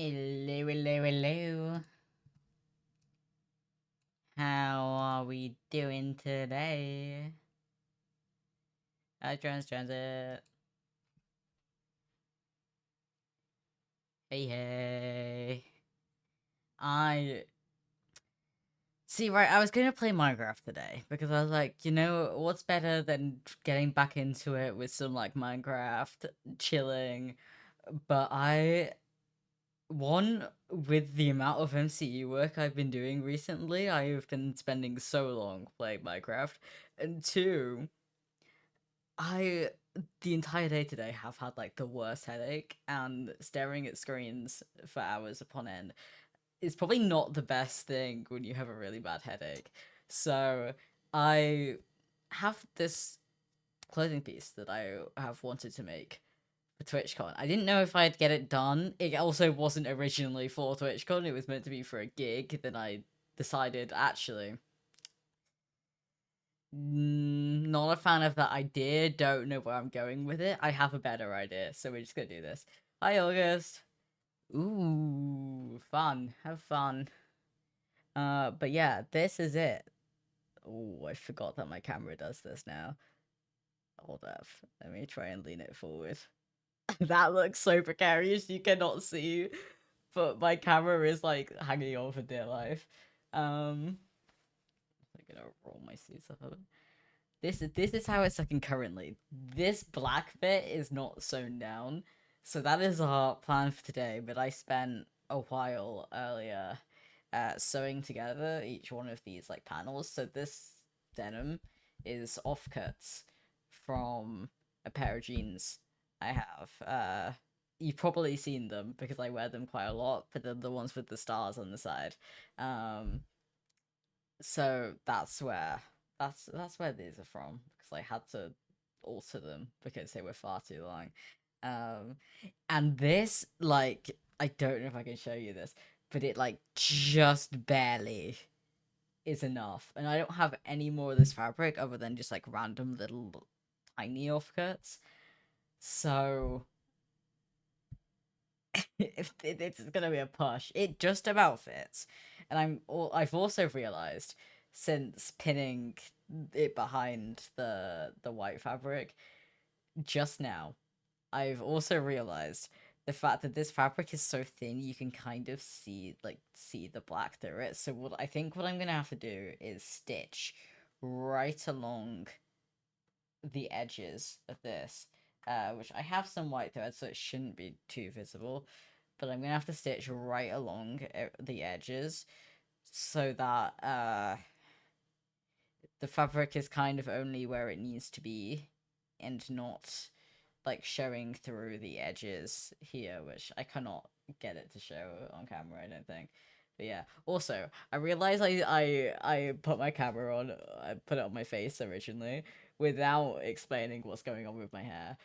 Hello, hello, hello. How are we doing today? Hi, Transit. Hey, hey. I see. Right, I was gonna play Minecraft today because I was like, what's better than getting back into it with some like Minecraft chilling? But one, with the amount of MCU work I've been doing recently, I've been spending so long playing Minecraft, and two, I the entire day today have had like the worst headache, and staring at screens for hours upon end is probably not the best thing when you have a really bad headache. So I have this clothing piece that I have wanted to make for TwitchCon. I didn't know if I'd get it done. It also wasn't originally for TwitchCon. It was meant to be for a gig. Then I decided actually not a fan of that idea. Don't know where I'm going with it. I have a better idea, so we're just gonna do this. Hi, August. Ooh, fun. Have fun. But yeah, this is it. Oh, I forgot that my camera does this now. Hold up. Let me try and lean it forward. That looks so precarious. You cannot see, but my camera is like hanging on for dear life. I'm gonna roll my seats up a bit. This is how it's looking currently. This black bit is not sewn down, so that is our plan for today. But I spent a while earlier sewing together each one of these like panels. So this denim is offcuts from a pair of jeans I have. You've probably seen them because I wear them quite a lot, but they're the ones with the stars on the side. Um, so that's where these are from because I had to alter them because they were far too long. Um, and this like I don't know if I can show you this, but it like just barely is enough, and I don't have any more of this fabric other than just like random little tiny offcuts. So if it's gonna be a push, it just about fits, and I've also realized since pinning it behind the white fabric just now, I've also realized the fact that this fabric is so thin you can kind of see the black through it. So what I'm gonna have to do is stitch right along the edges of this, which I have some white thread, so it shouldn't be too visible. But I'm gonna have to stitch right along the edges so that the fabric is kind of only where it needs to be, and not like showing through the edges here, which I cannot get it to show on camera, I don't think. But yeah. Also, I realized I put my camera on. I put it on my face originally without explaining what's going on with my hair.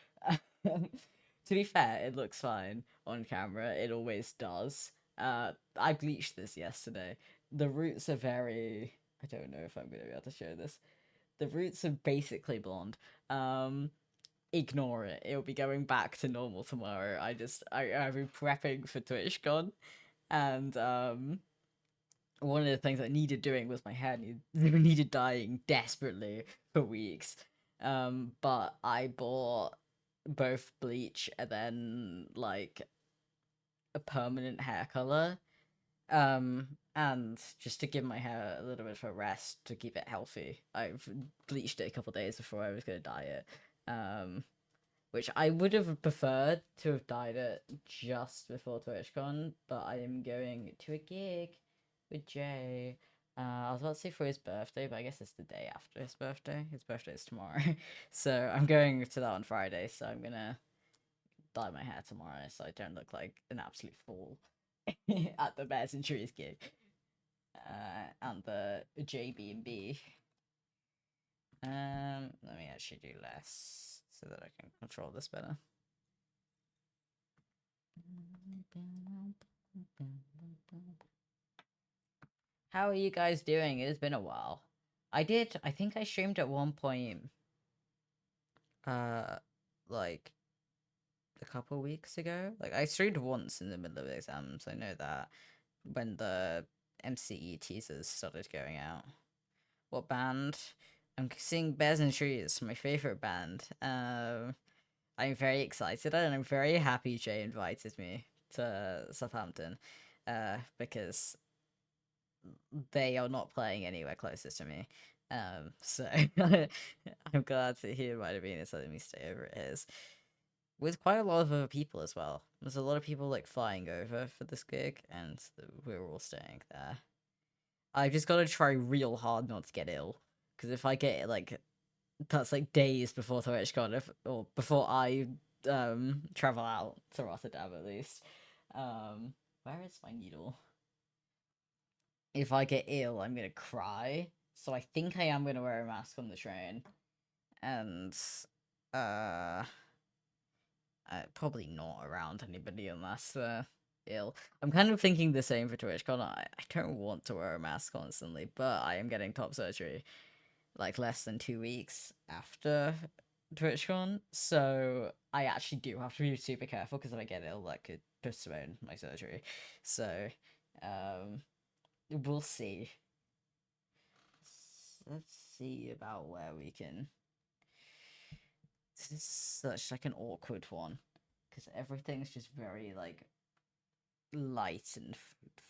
To be fair, it looks fine on camera. It always does. I bleached this yesterday. The roots are very. I don't know if I'm gonna be able to show this. The roots are basically blonde. Ignore it. It'll be going back to normal tomorrow. I've been prepping for TwitchCon, and one of the things I needed doing was my hair needed dyeing desperately for weeks. But I bought both bleach and then like a permanent hair color. And just to give my hair a little bit of a rest to keep it healthy, I've bleached it a couple days before I was gonna dye it. Which I would have preferred to have dyed it just before TwitchCon, but I am going to a gig with Jay. I was about to say for his birthday, but I guess it's the day after his birthday. His birthday is tomorrow. So I'm going to that on Friday, so I'm gonna dye my hair tomorrow so I don't look like an absolute fool at the Bears and Trees gig. And the JB&B. Let me actually do less so that I can control this better. How are you guys doing? It has been a while. I think I streamed at one point, uh, like a couple weeks ago. Like I streamed once in the middle of exams. I know that when the MCE teasers started going out. What band? I'm seeing Bears and Trees, my favorite band. I'm very excited and I'm very happy Jay invited me to Southampton, because they are not playing anywhere closest to me. So I'm glad that he invited me and letting me stay over at his. With quite a lot of other people as well. There's a lot of people like flying over for this gig, and we're all staying there. I've just got to try real hard not to get ill, because if I get like that's like days before twitchcon, or before I travel out to Rotterdam at least. Where is my needle? If I get ill, I'm gonna cry. So I think I am gonna wear a mask on the train, and uh, probably not around anybody unless they're ill. I'm kind of thinking the same for TwitchCon. I don't want to wear a mask constantly, but I am getting top surgery like less than 2 weeks after TwitchCon, so I actually do have to be super careful because if I get ill, that could postpone my surgery. So, we'll see. Let's see about where we can. This is such like an awkward one because everything's just very like light and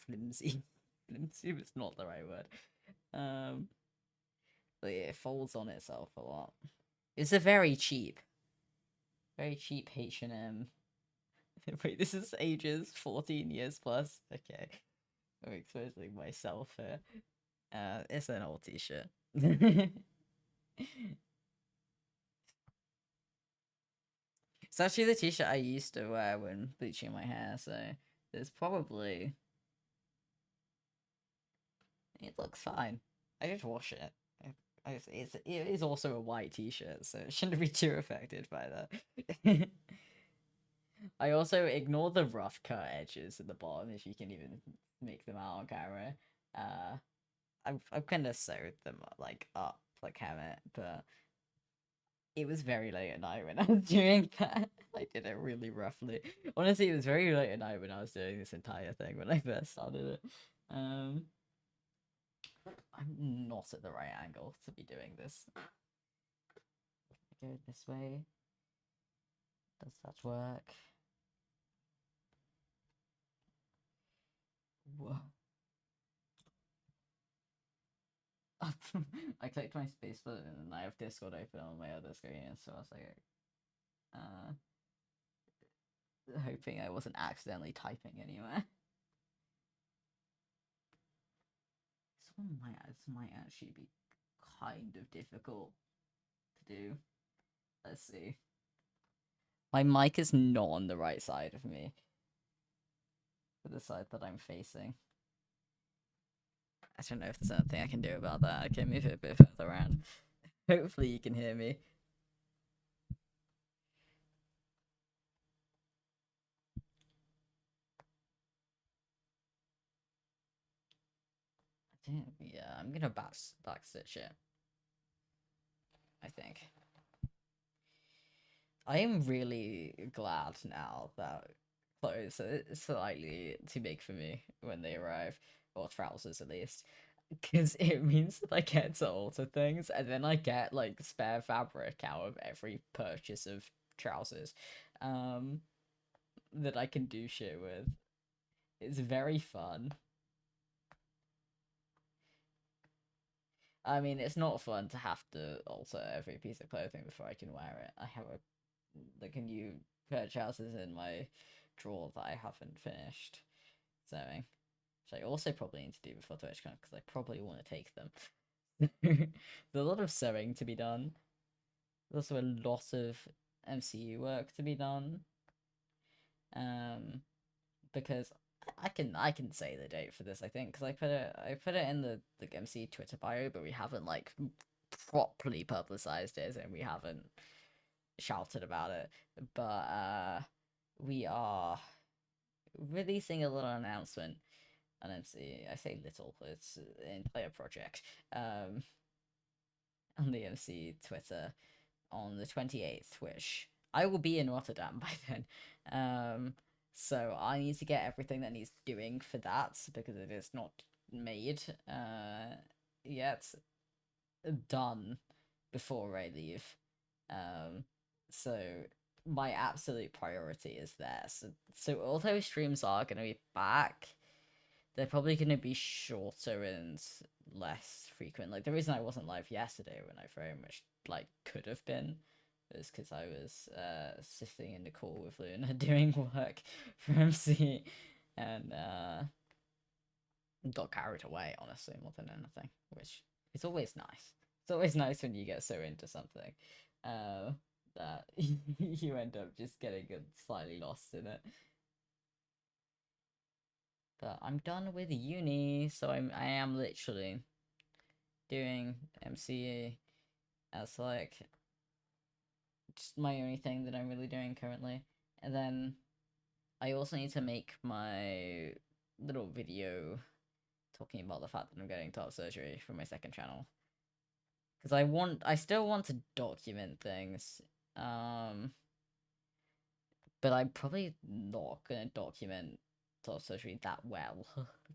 flimsy. Flimsy was not the right word. But yeah, it folds on itself a lot. It's a very cheap H&M. Wait, this is ages 14 years plus. Okay, I'm exposing myself here. It's an old t-shirt. It's actually the t-shirt I used to wear when bleaching my hair, so there's probably... It looks fine. I just wash it. It is also a white t-shirt, so it shouldn't be too affected by that. I also ignore the rough cut edges at the bottom, if you can even make them out on camera. I've kind of sewed them like up like Hammett, but it was very late at night when I was doing that. I did it really roughly. Honestly, it was very late at night when I was doing this entire thing when I first started it. I'm not at the right angle to be doing this. Go this way. Does that work? Whoa. I clicked my space button and I have Discord open on my other screen, so I was like, hoping I wasn't accidentally typing anywhere. This might actually be kind of difficult to do. Let's see. My mic is not on the right side of me. For the side that I'm facing. I don't know if there's anything I can do about that. I can move it a bit further around. Hopefully you can hear me. Yeah, I'm gonna backstitch it. I think. I am really glad now that clothes are slightly too big for me when they arrive, or trousers at least, because it means that I get to alter things, and then I get like spare fabric out of every purchase of trousers, that I can do shit with. It's very fun. I mean, it's not fun to have to alter every piece of clothing before I can wear it. I have a new pair of trousers in my drawer that I haven't finished sewing, which I also probably need to do before TwitchCon because I probably want to take them. There's a lot of sewing to be done. There's also a lot of MCU work to be done. Because I can say the date for this, I think, because I put it in the MC Twitter bio, but we haven't like properly publicized it, and we haven't shouted about it. But we are releasing a little announcement on MC. I say little, it's an entire project. On the MC Twitter on the 28th, which I will be in Rotterdam by then. So I need to get everything that needs doing for that because it is not made yet done before I leave. So my absolute priority is there. So although streams are gonna be back, they're probably gonna be shorter and less frequent. Like the reason I wasn't live yesterday when I very much like could have been is because I was sitting in the call with Luna doing work for MC and got carried away, honestly, more than anything, which is always nice. It's always nice when you get so into something that you end up just getting slightly lost in it. But I'm done with uni, so I am literally doing MCA as like just my only thing that I'm really doing currently. And then I also need to make my little video talking about the fact that I'm getting top surgery for my second channel. Because I still want to document things. But I'm probably not gonna document top surgery that well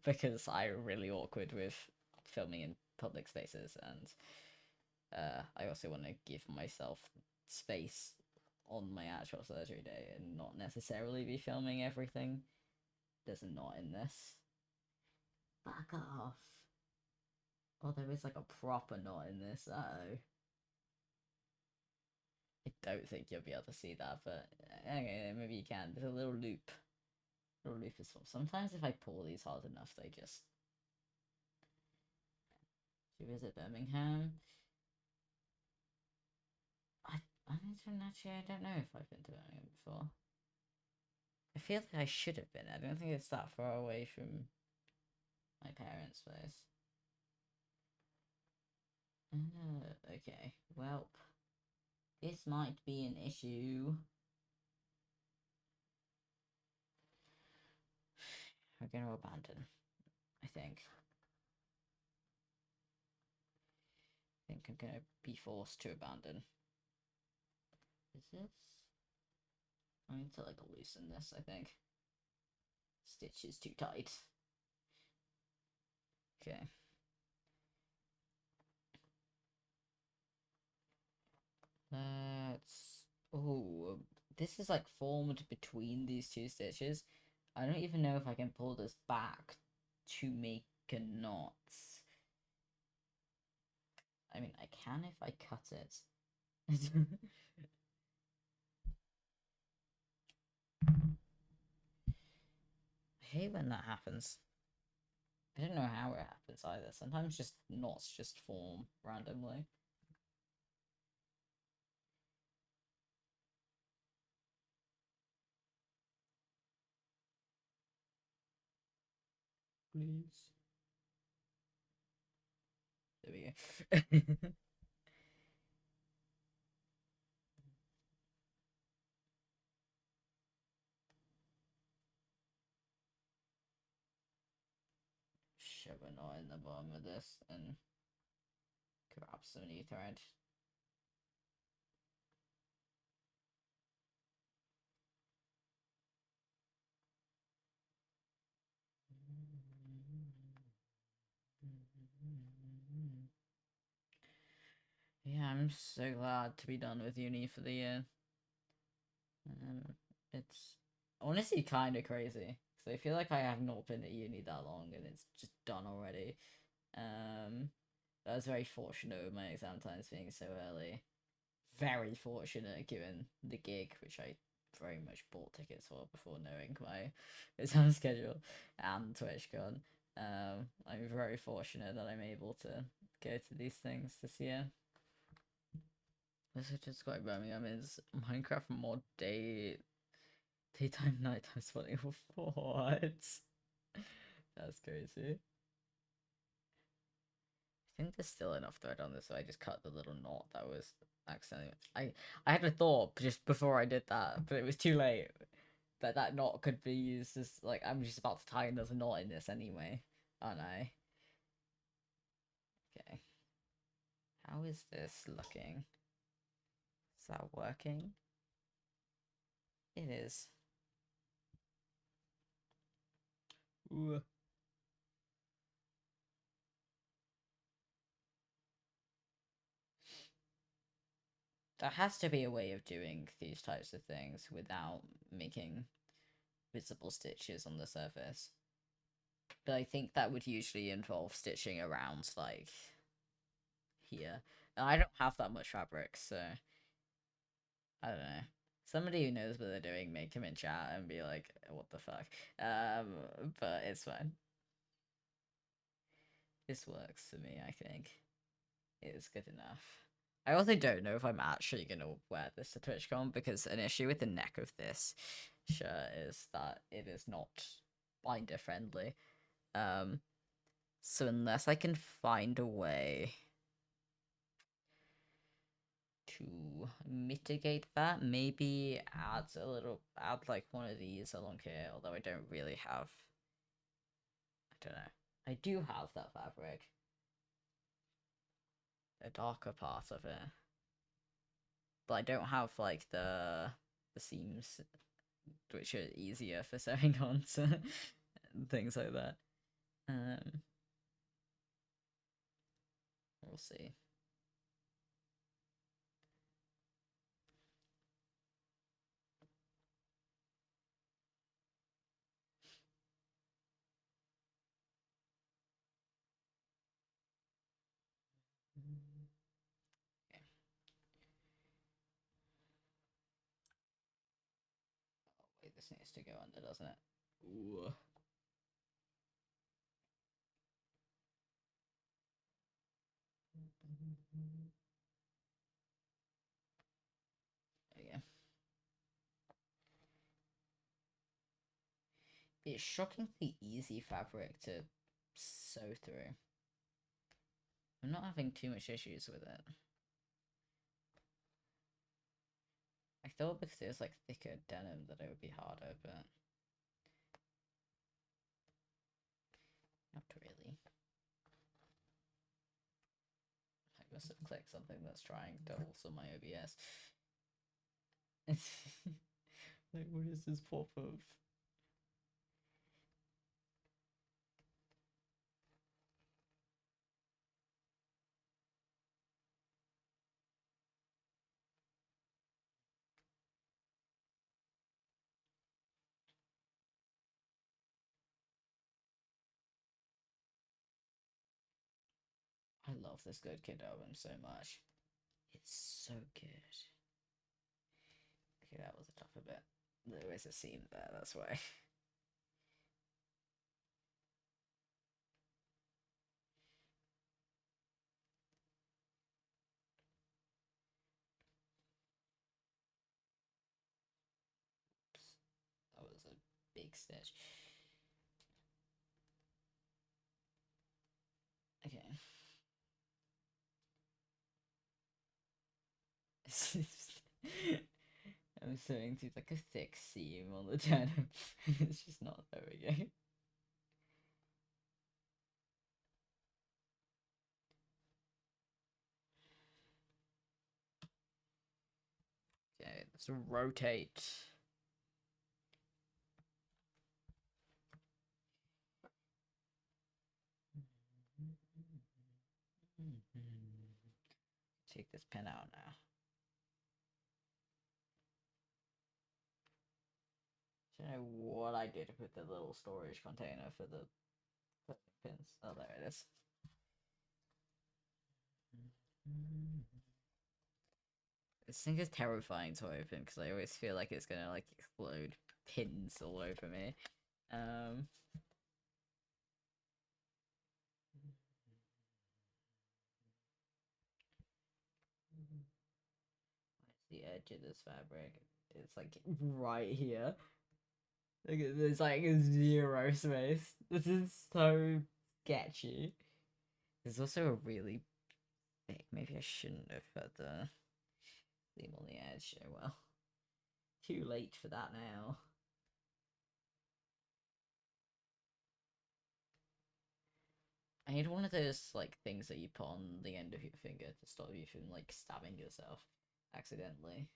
because I'm really awkward with filming in public spaces, and I also want to give myself space on my actual surgery day and not necessarily be filming everything. There's a knot in this. Back off. Oh, there is like a proper knot in this. Oh. I don't think you'll be able to see that, but okay, maybe you can. There's a little loop. Little loop is full. Sometimes if I pull these hard enough, they just. To visit Birmingham. I actually, I don't know if I've been to Birmingham before. I feel like I should have been. I don't think it's that far away from my parents' place. Okay. Well, this might be an issue. We're going to abandon, I think. I think I'm going to be forced to abandon. Is this? I need to like loosen this, I think. Stitch is too tight. Okay. Let's. Oh, this is like formed between these two stitches. I don't even know if I can pull this back to make a knot. I mean, I can if I cut it. I hate when that happens. I don't know how it happens either. Sometimes just knots just form randomly. Please. There we go. Shove a knot in the bottom of this and grab some new thread. Yeah, I'm so glad to be done with uni for the year. It's honestly kind of crazy because I feel like I have not been at uni that long and it's just done already. I was very fortunate with my exam times being so early. Very fortunate given the gig, which I very much bought tickets for before knowing my exam schedule and TwitchCon. I'm very fortunate that I'm able to go to these things this year. This is just quite Birmingham is Minecraft mod daytime nighttime spawning. What? That's crazy. I think there's still enough thread on this, so I just cut the little knot that was accidentally. I had a thought just before I did that, but it was too late. That knot could be used as like I'm just about to tie another knot in this anyway, aren't I? Okay. How is this looking? Is that working? It is. Ooh. There has to be a way of doing these types of things without making visible stitches on the surface. But I think that would usually involve stitching around, like, here. And I don't have that much fabric, so I don't know. Somebody who knows what they're doing may come in chat and be like, what the fuck? But it's fine. This works for me, I think. It's good enough. I also don't know if I'm actually gonna wear this to TwitchCon, because an issue with the neck of this shirt is that it is not binder friendly. So unless I can find a way to mitigate that, maybe add like one of these along here, although I don't really have, I don't know. I do have that fabric, the darker part of it, but I don't have like the seams, which are easier for sewing on to things like that. We'll see. Okay. Oh, wait, this needs to go under, doesn't it? Ooh. There we go. It's shockingly easy fabric to sew through. I'm not having too much issues with it. I thought because it was like thicker denim that it would be harder, but not really. I must have clicked something that's trying to also my OBS. Like, what is this pop-up? I love this Good Kid album so much. It's so good. Okay, that was a tougher bit. There is a seam there, that's why. Oops. That was a big stitch. Okay. I'm sewing through like a thick seam on the denim. It's just not. There we go. Okay, let's rotate. Take this pen out now. I don't know what I did with the little storage container for the pins. Oh, there it is. This thing is terrifying to open because I always feel like it's gonna like explode pins all over me. Where's the edge of this fabric? It's like right here. Look at there's like zero space. This is so sketchy. There's also a really big. Maybe I shouldn't have put the seam on the edge. Oh well. Too late for that now. I need one of those like things that you put on the end of your finger to stop you from like stabbing yourself accidentally.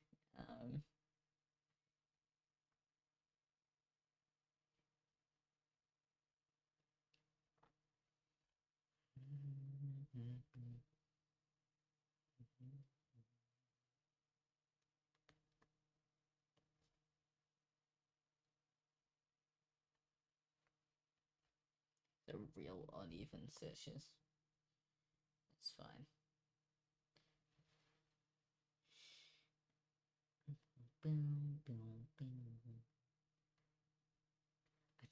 real uneven stitches. It's fine. I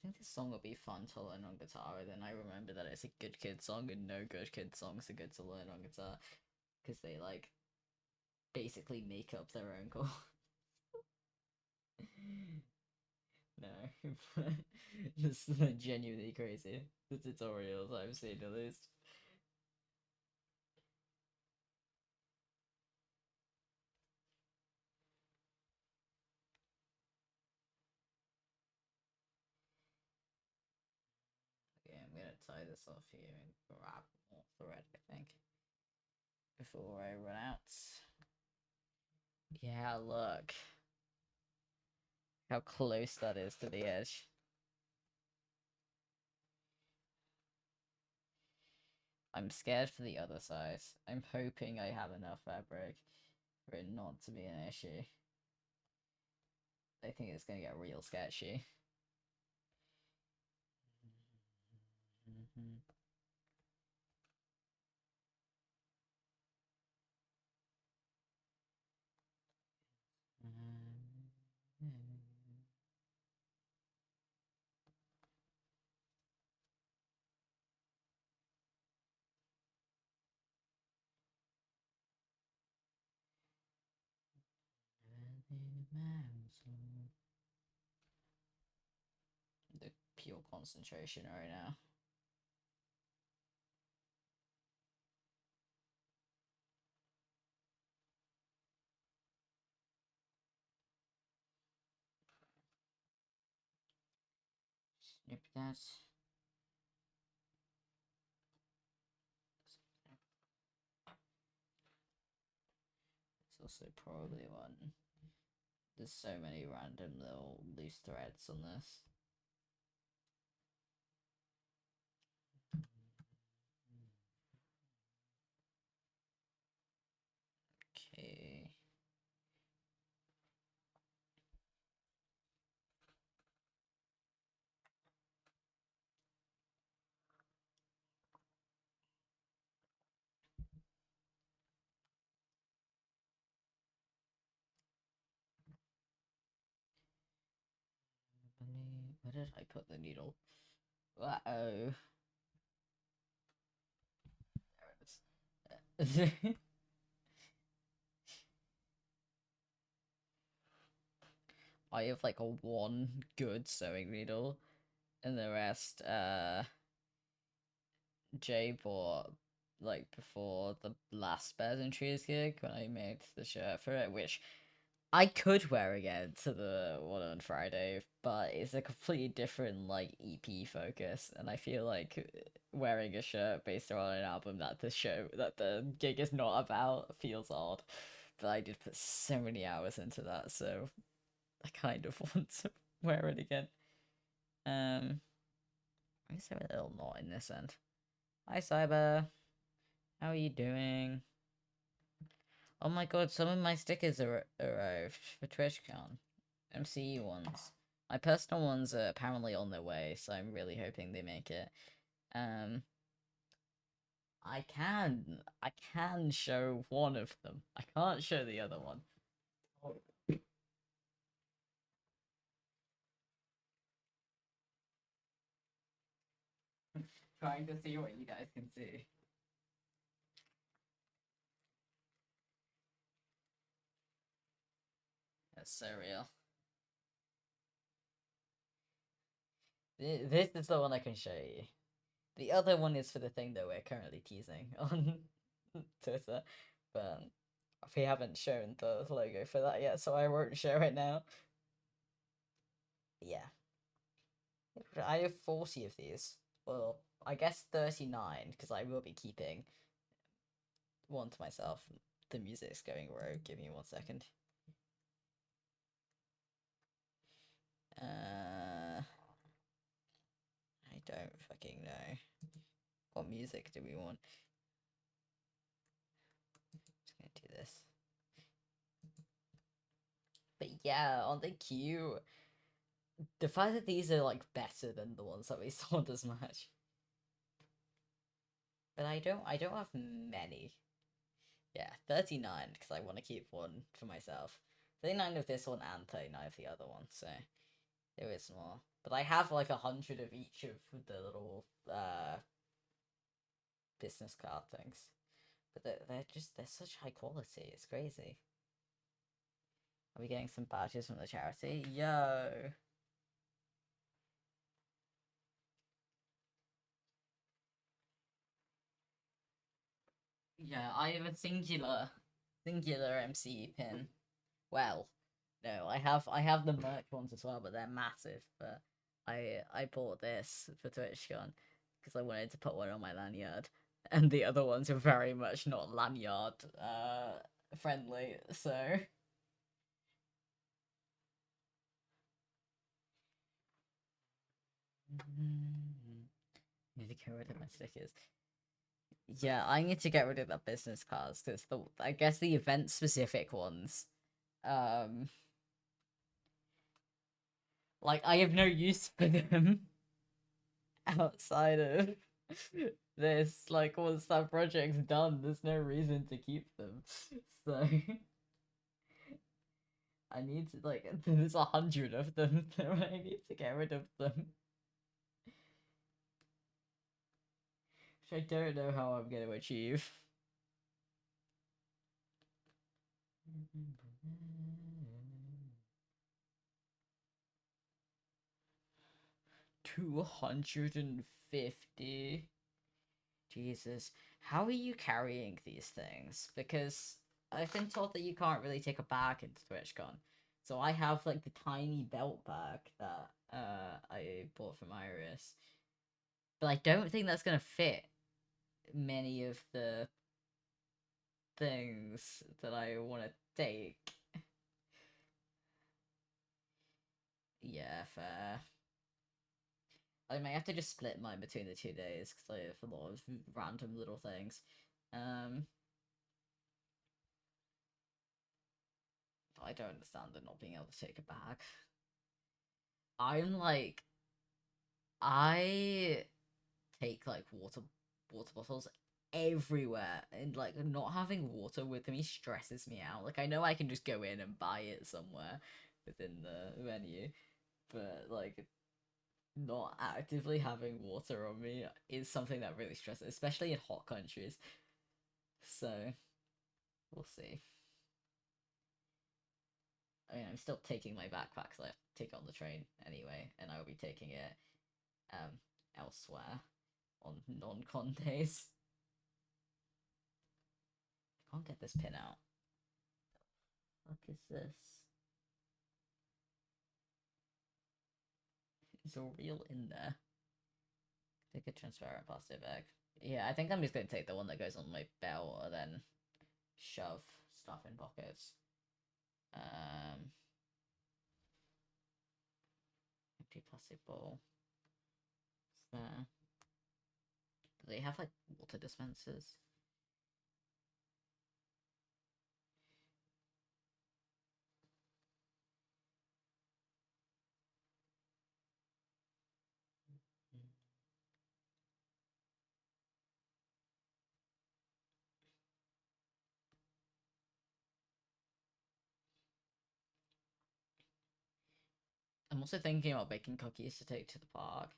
think this song will be fun to learn on guitar, and then I remember that it's a good kid song, and no good kid songs are good to learn on guitar, because they, like, basically make up their own chords. No, this is genuinely crazy. The tutorials I've seen at least. Okay, I'm gonna tie this off here and grab more thread, I think, before I run out. Yeah, look how close that is to the edge. I'm scared for the other side. I'm hoping I have enough fabric for it not to be an issue. I think it's gonna get real sketchy. The pure concentration right now. Snip that. It's also probably one. There's so many random little loose threads on this. Okay. Where did I put the needle? Uh-oh. There it is. I have like a one good sewing needle, and the rest, Jay bought like before the last Bears and Trees gig when I made the shirt for it, which I could wear again to the one on Friday, but it's a completely different like EP focus, and I feel like wearing a shirt based on an album that the gig is not about feels odd. But I did put so many hours into that, so I kind of want to wear it again. Why is there a little knot in this end? Hi, Cyber. How are you doing? Oh my god, some of my stickers are arrived for TwitchCon. MCE ones. My personal ones are apparently on their way, so I'm really hoping they make it. I can show one of them. I can't show the other one. Trying to see what you guys can see. That's so real. This is the one I can show you. The other one is for the thing that we're currently teasing on Twitter, but we haven't shown the logo for that yet, so I won't show it now. Yeah. I have 40 of these. Well, I guess 39, because I will be keeping one to myself. The music's going rogue. Give me 1 second. I don't fucking know. What music do we want? Just gonna do this. But yeah, on the queue, the fact that these are like better than the ones that we saw this match. But I don't have many. Yeah, 39 because I want to keep one for myself. 39 of this one and 39 of the other one, so there is more. But I have like 100 of each of the little business card things. But they're such high quality. It's crazy. Are we getting some badges from the charity? Yo. Yeah, I have a singular MC pin. Well, no, I have the merch ones as well, but they're massive. But I bought this for TwitchCon because I wanted to put one on my lanyard, and the other ones are very much not lanyard friendly. So need to get rid of my stickers. Yeah, I need to get rid of the business cards because I guess the event specific ones, um, like I have no use for them outside of this. Like once that project's done, there's no reason to keep them. So I need to like there's 100 of them, so I need to get rid of them. Which I don't know how I'm gonna achieve. 250. Jesus, how are you carrying these things? Because I've been told that you can't really take a bag into TwitchCon. So I have like the tiny belt bag that I bought from Iris. But I don't think that's gonna fit many of the things that I want to take. Yeah, fair. I may have to just split mine between the 2 days because I have a lot of random little things. Um, I don't understand the not being able to take a bag. I'm like, I take like water bottles everywhere, and like not having water with me stresses me out. Like I know I can just go in and buy it somewhere within the venue, but like not actively having water on me is something that really stresses, especially in hot countries. So we'll see. I mean, I'm still taking my backpack, so I have to take it on the train anyway, and I will be taking it um elsewhere on non-con days. I can't get this pin out. What is this? Is a reel in there? Take a transparent plastic bag. Yeah, I think I'm just going to take the one that goes on my belt and then shove stuff in pockets. Empty plastic bowl. It's there. Do they have like water dispensers? I'm also thinking about baking cookies to take to the park.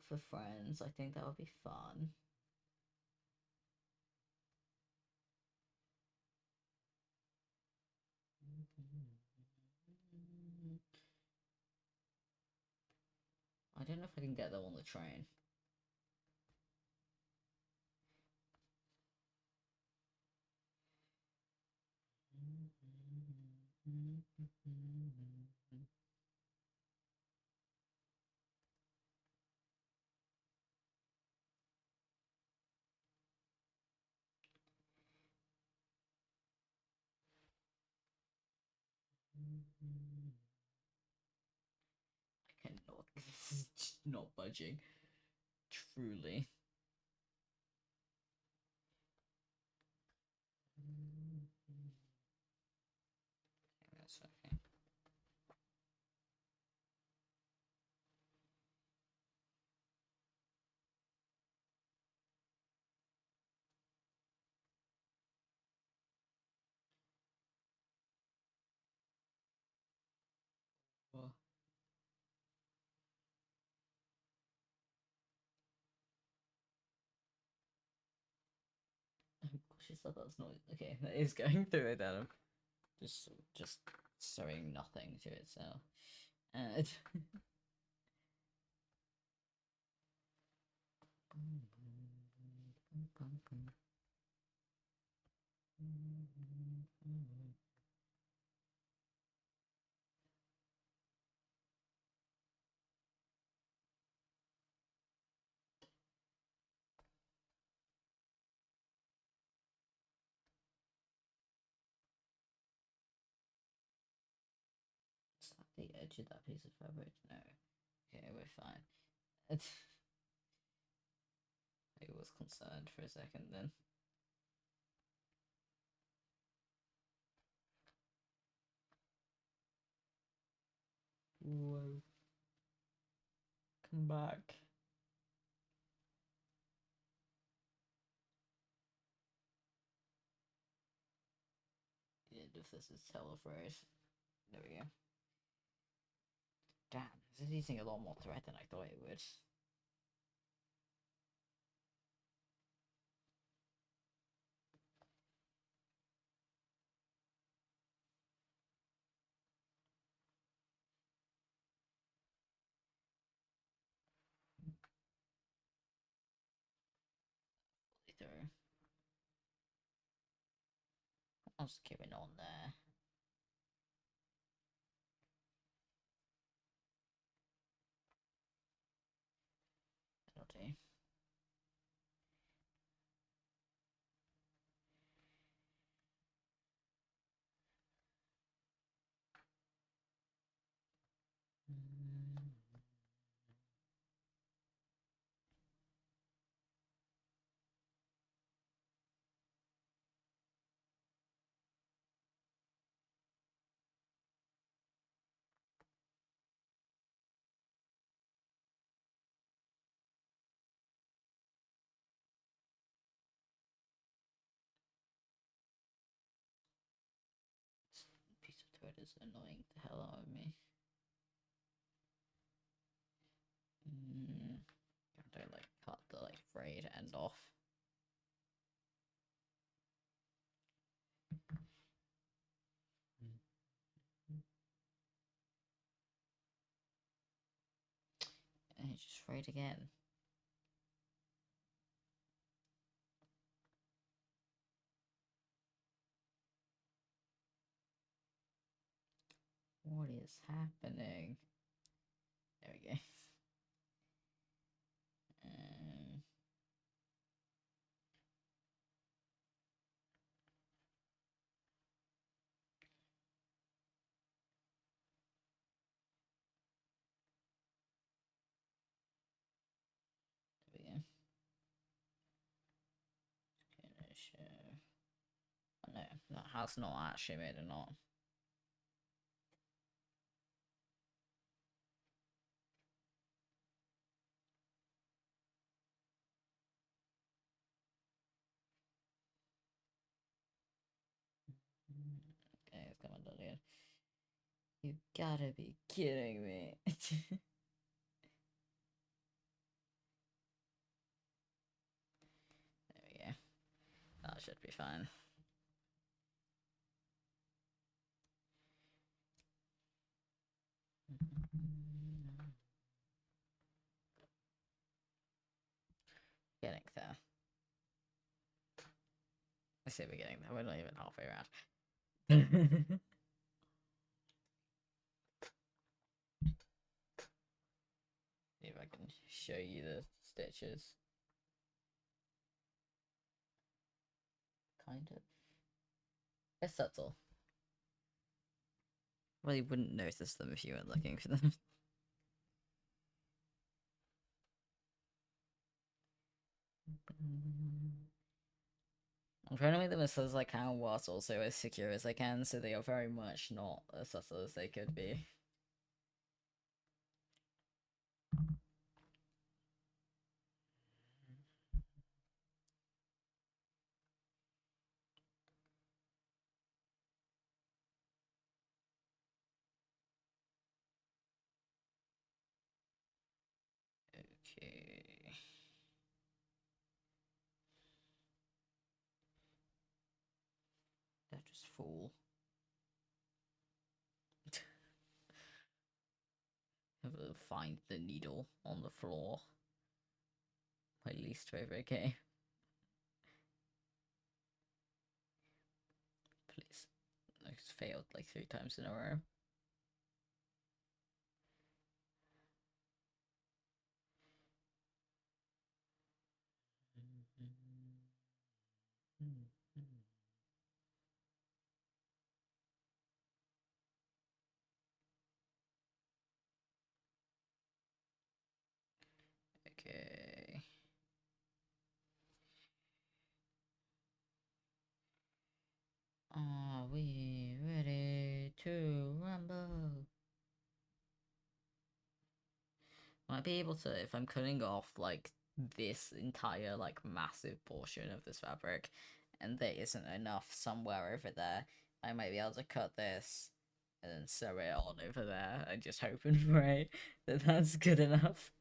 For friends, I think that would be fun. I don't know if I can get them on the train. I cannot. This is just not budging. Truly. That's okay. she said that's not okay. That is going through it, Adam. Just showing nothing to itself. And is that the edge of that piece of fabric? No. Okay, we're fine. I was concerned for a second then. Whoa. Come back. The end of this is telefraid. There we go. Damn, this is using a lot more thread than I thought it would. Through. What else is going on there? That'll do. This piece of thread is annoying the hell out of me. Don't like cut the like frayed end off. And it's just frayed again. What is happening? There we go. There we go. Finish. Oh no, that has not actually made a knot. Okay, it's coming down here. You gotta be kidding me. There we go. That should be fine. Getting there. I say we're getting there. We're not even halfway around. See if I can show you the stitches. Kind of. It's subtle. Well, you wouldn't notice them if you weren't looking for them. I'm trying to make them as subtle as I can whilst also as secure as I can, so they are very much not as subtle as they could be. Okay. Fool. Find the needle on the floor. My least favorite game. Please. I just failed like 3 times in a row. Okay. Are we ready to rumble? Might be able to, if I'm cutting off like this entire like massive portion of this fabric and there isn't enough somewhere over there, I might be able to cut this and then sew it on over there and just hope and pray that that's good enough.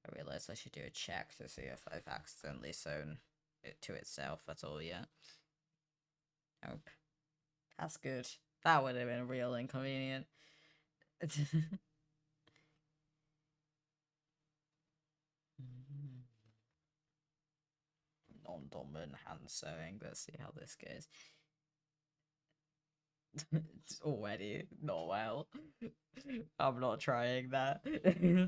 I realized I should do a check to see if I've accidentally sewn it to itself at all yet. Nope. That's good. That would have been real inconvenient. Non-dominant hand sewing. Let's see how this goes. It's already not well. I'm not trying that. Okay.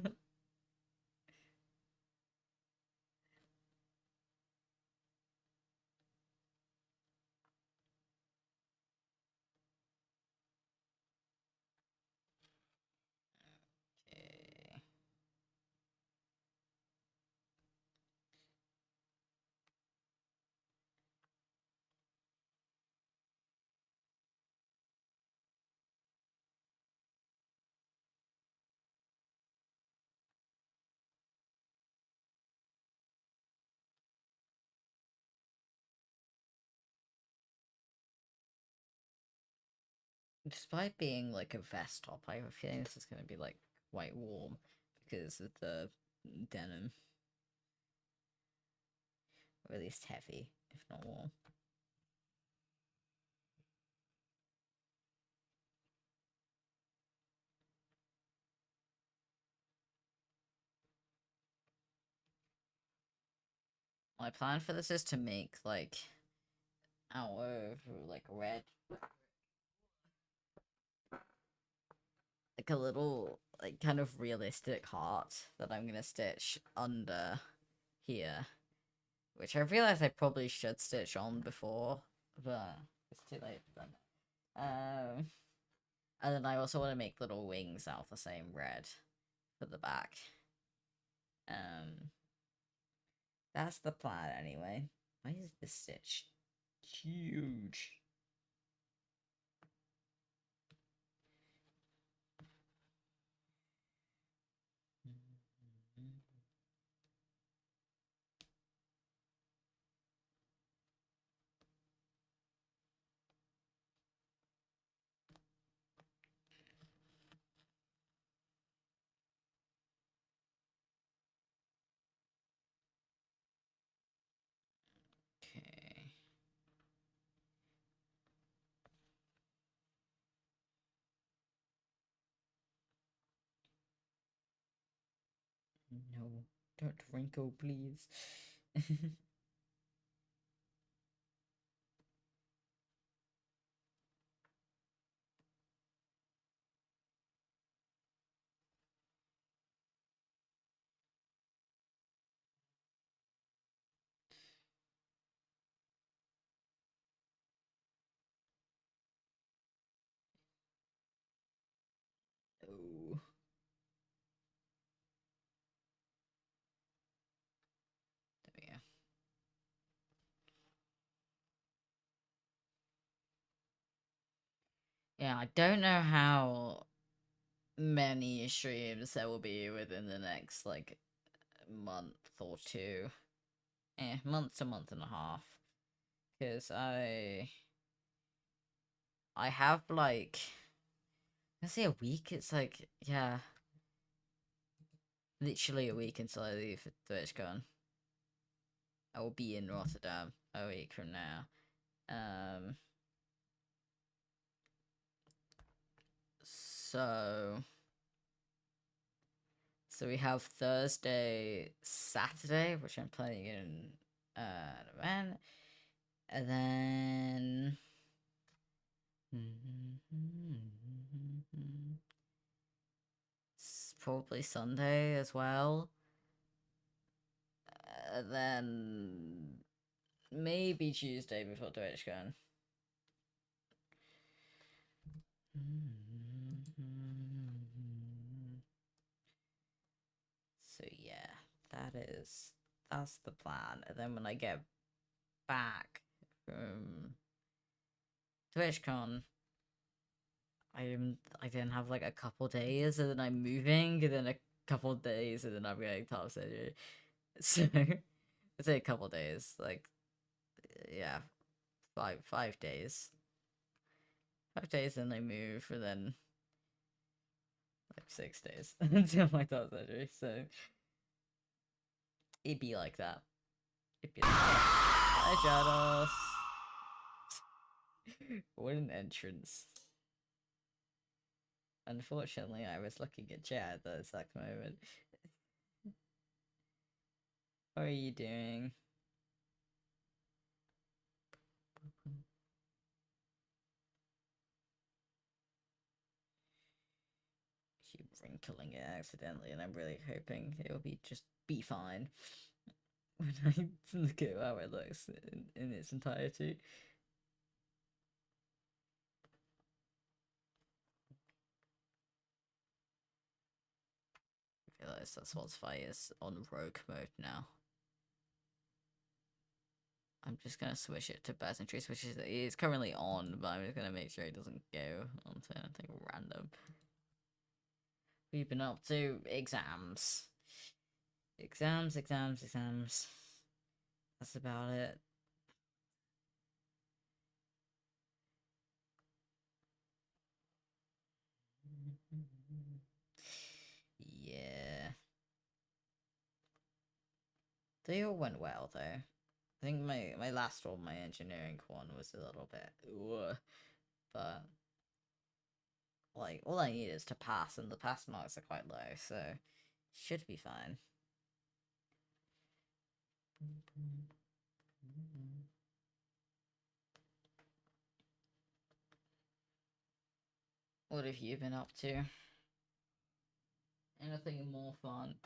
Despite being like a vest top, I have a feeling this is going to be like quite warm because of the denim. Or at least heavy, if not warm. My plan for this is to make like out of like red, like a little like kind of realistic heart that I'm gonna stitch under here, which I realize I probably should stitch on before, but it's too late for that. And then I also want to make little wings out of the same red for the back. That's the plan anyway. Why is this stitch huge? Okay. No, don't wrinkle, please. Oh. There we go. Yeah, I don't know how many streams there will be within the next like month or two. Month to month and a half. Because I have like, let's say a week. It's like, yeah, literally a week until I leave for TwitchCon. I will be in Rotterdam a week from now. So we have Thursday, Saturday, which I'm playing in an event, and then probably Sunday as well. Then maybe Tuesday before TwitchCon. So yeah, that's the plan. And then when I get back from TwitchCon, I then have like a couple days, and then I'm moving, and then a couple days, and then I'm getting top surgery. So I'd say a couple days, like yeah, 5 days. 5 days, and I move, and then like 6 days until my top surgery. So it'd be like that. It'd be like that. Hi, Jados. What an entrance. Unfortunately, I was looking at chat at the exact moment. How are you doing? Keep wrinkling it accidentally, and I'm really hoping it will be fine when I look at how it looks in its entirety. I realize that Spotify is on rogue mode now. I'm just gonna switch it to Bassentries, which is currently on, but I'm just gonna make sure it doesn't go onto anything random. We've been up to exams. Exams. That's about it. Yeah. They all went well, though. I think my last one, my engineering one, was a little bit, but like all I need is to pass, and the pass marks are quite low, so should be fine. What have you been up to? Anything more fun?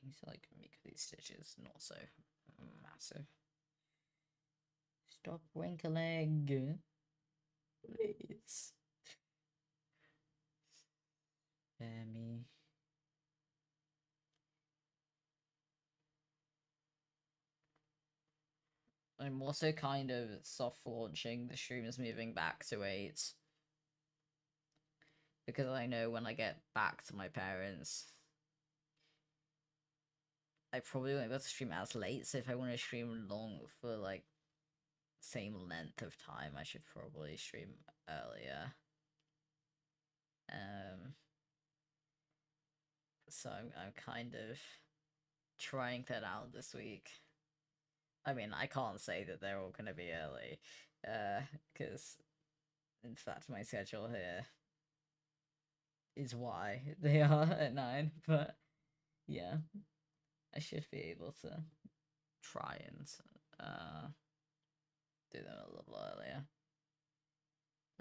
Things like make these stitches not so massive. Stop wrinkling, please. Spare me. I'm also kind of soft launching the streams moving back to 8. Because I know when I get back to my parents, I probably won't be able to stream as late, so if I want to stream long for like same length of time, I should probably stream earlier. So I'm kind of trying that out this week. I mean, I can't say that they're all gonna be early, because in fact my schedule here is why they are at 9. But yeah, I should be able to try and do them a little earlier.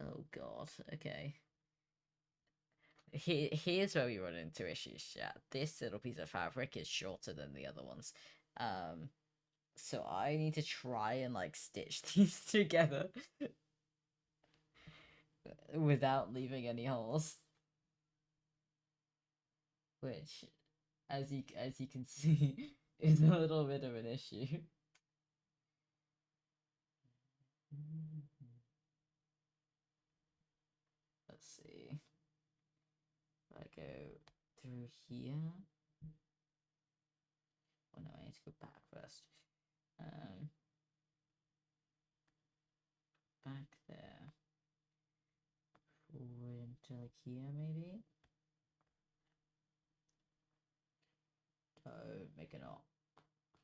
Oh god, okay. Here's where we run into issues, chat. This little piece of fabric is shorter than the other ones. So I need to try and like stitch these together without leaving any holes. which, as you can see, is a little bit of an issue. Let's see. If I go through here. Oh no, I need to go back first. Back there. Forward into like here, maybe. Don't make it up,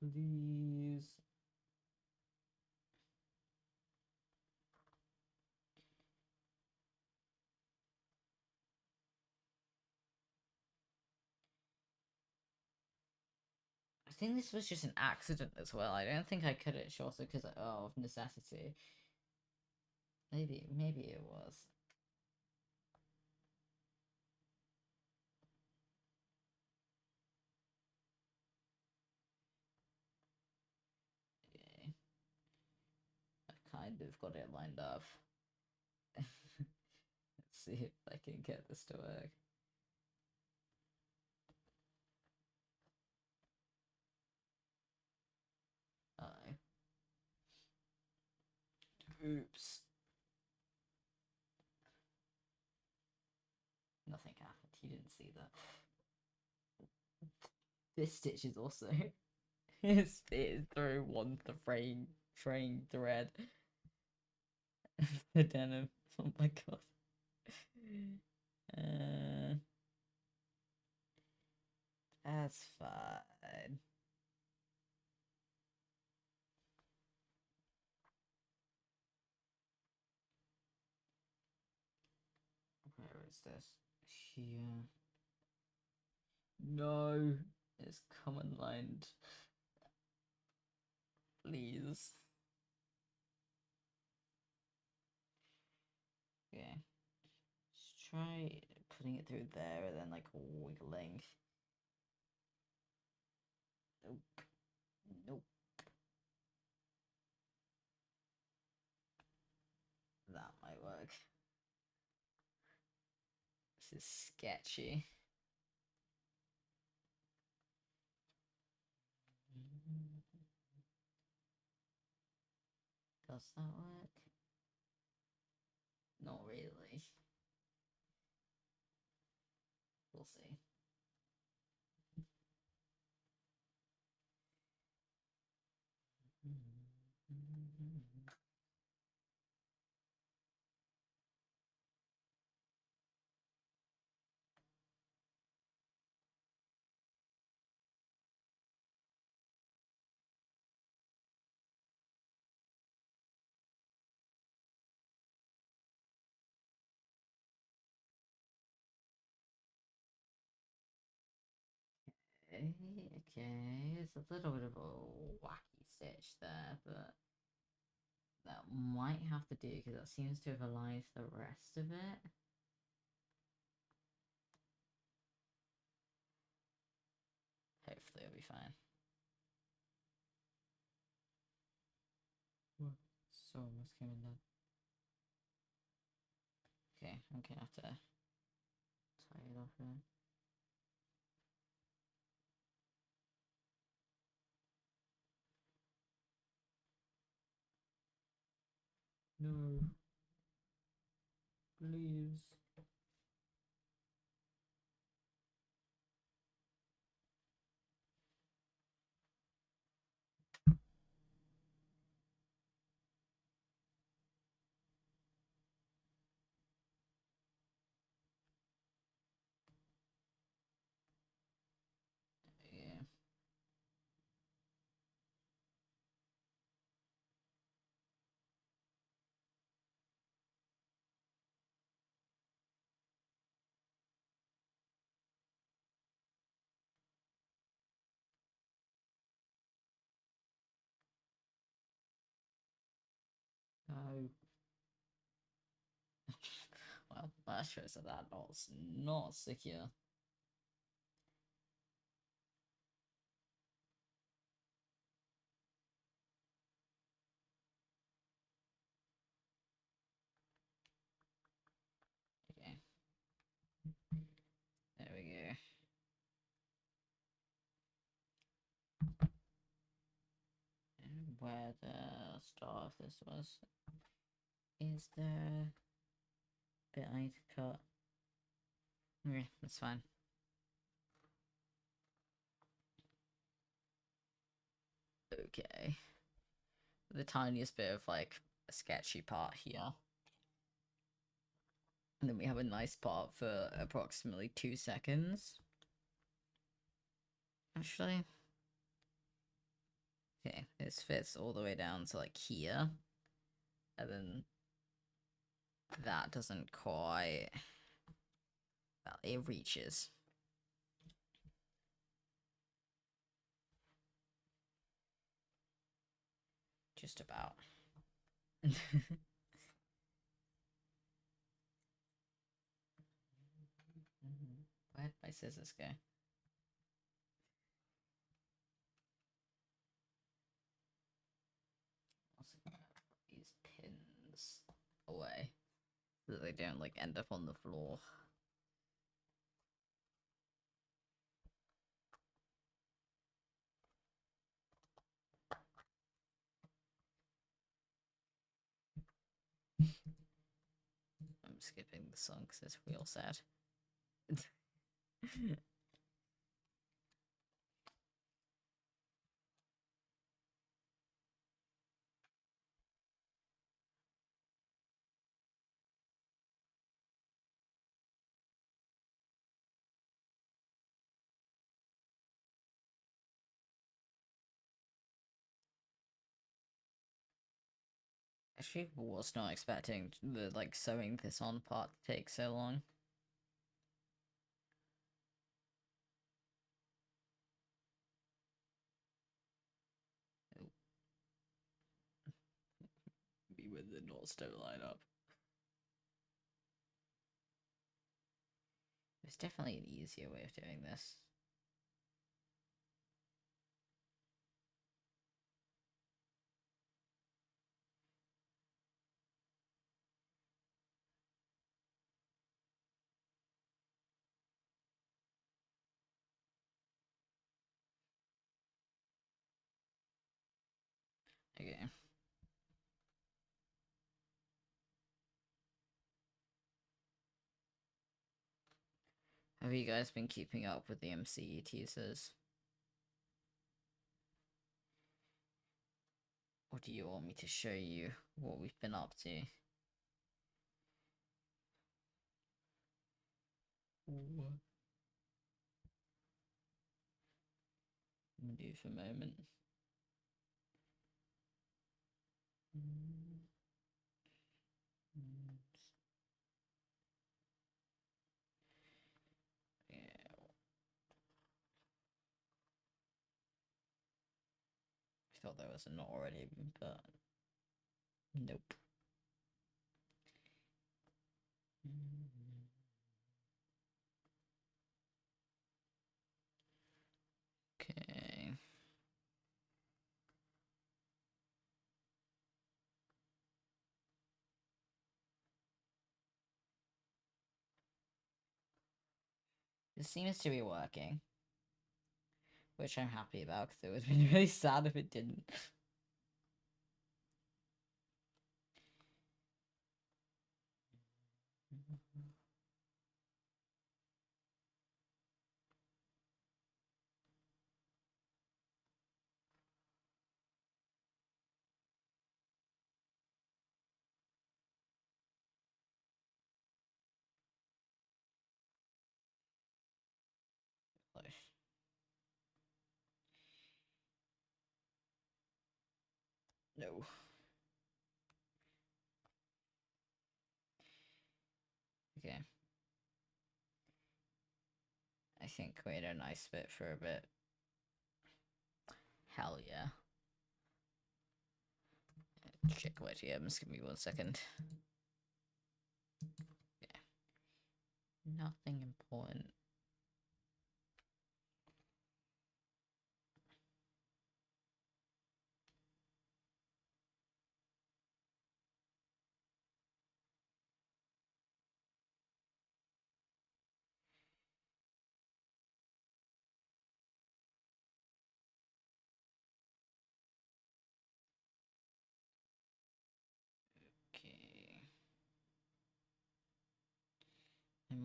please. I think this was just an accident as well. I don't think I cut it shorter because of necessity. Maybe it was. Okay. I kind of got it lined up. Let's see if I can get this to work. Oh. Oops. Nothing happened. He didn't see that. This stitch is also it's through one fraying thread of the denim. Oh my god. That's fine. Where is this? Here. No, it's common lined. Please. Okay. Just try putting it through there and then like wiggling. Nope. Nope. That might work. This is sketchy. Does that work? Not really. We'll see. Okay, it's a little bit of a wacky stitch there, but that might have to do because that seems to have aligned the rest of it. Hopefully it'll be fine. So almost came in there. Okay, I'm gonna have to tie it off here. No. Please. Yeah. No. Well, that shows that that knot's not secure. Okay. There we go. where the start of this was. Is there a bit I need to cut? Okay, that's fine. Okay. The tiniest bit of like a sketchy part here. And then we have a nice part for approximately 2 seconds. Actually. Okay, this fits all the way down to like here. And then that doesn't quite... Well, it reaches. Just about. Where'd my scissors go? Also gonna put these pins away so that they don't like end up on the floor. I'm skipping the song because it's real sad. Actually, was not expecting the like sewing this on part to take so long. Be with the not still line up. There's definitely an easier way of doing this. Okay. Have you guys been keeping up with the MCE teasers? Or do you want me to show you what we've been up to? What? I'm gonna do for a moment. Yeah. I thought there was a not already, but nope. Okay. This seems to be working, which I'm happy about because it would have been really sad if it didn't. No. Okay. I think we had a nice bit for a bit. Hell yeah. Check my TMs, give me 1 second. Yeah. Nothing important.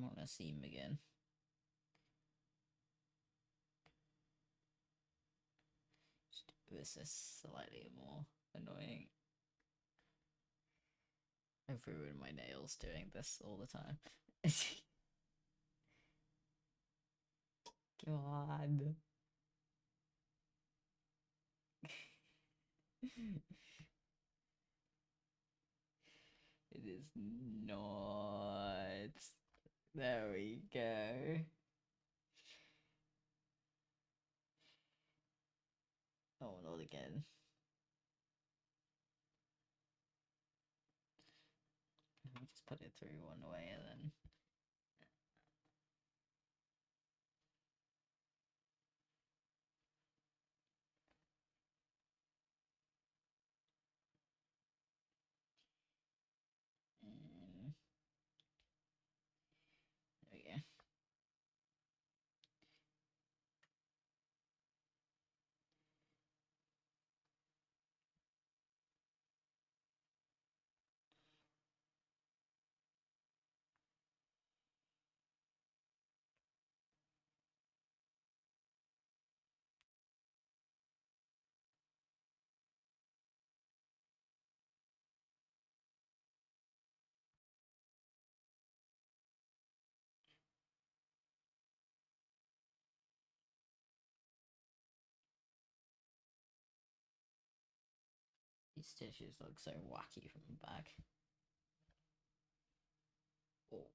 I'm on a seam again. This is slightly more annoying. I've ruined my nails doing this all the time. God. It is not. There we go. Oh, not again. I'll just put it through one way and then. There we go. These stitches look so wacky from the back. Oh.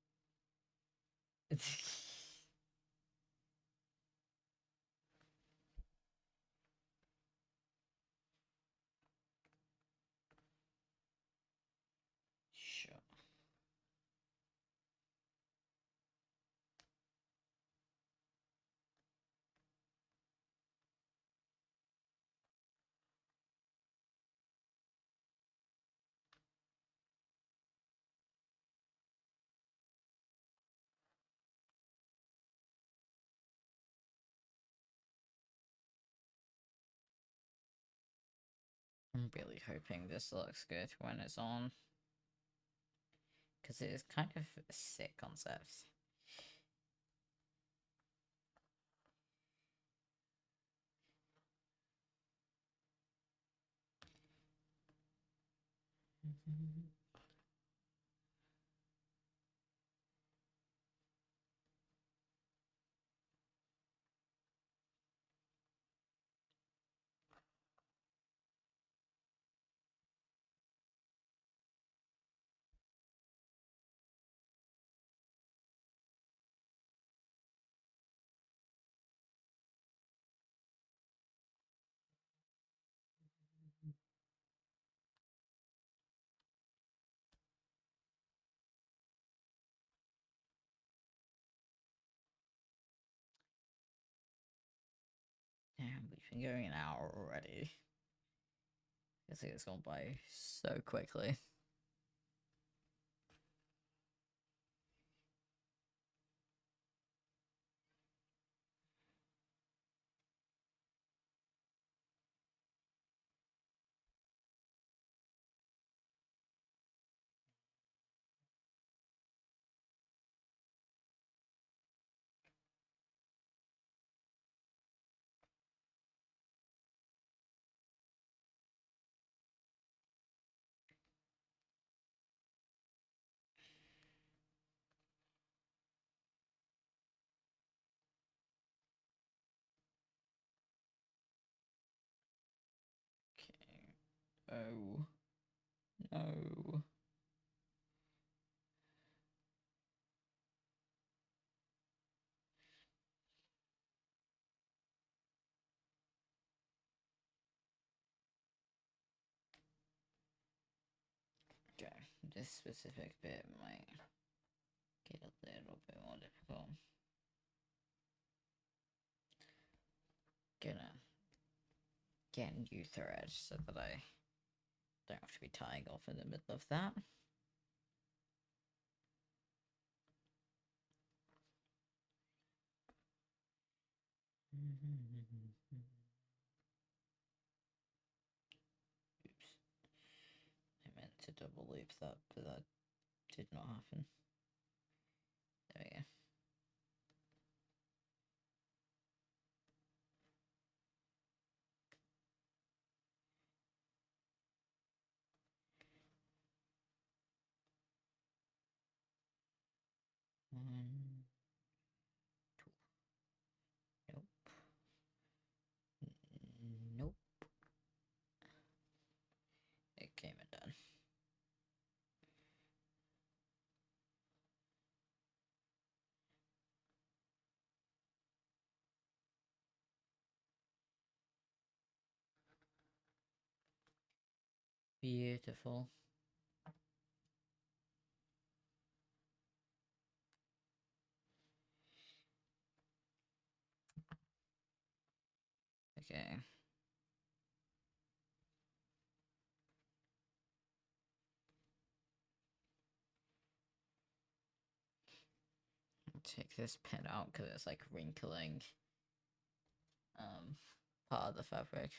Sure. I'm really hoping this looks good when it's on. Because it is kind of a sick concept. Damn, we've been going an hour already. I think it's gone by so quickly. Okay. Oh. No. Okay. This specific bit might get a little bit more difficult. Gonna get a new thread so that I don't have to be tying off in the middle of that. Oops. I meant to double loop that, but that did not happen. There we go. Beautiful. Okay. Take this pen out because it's like wrinkling part of the fabric.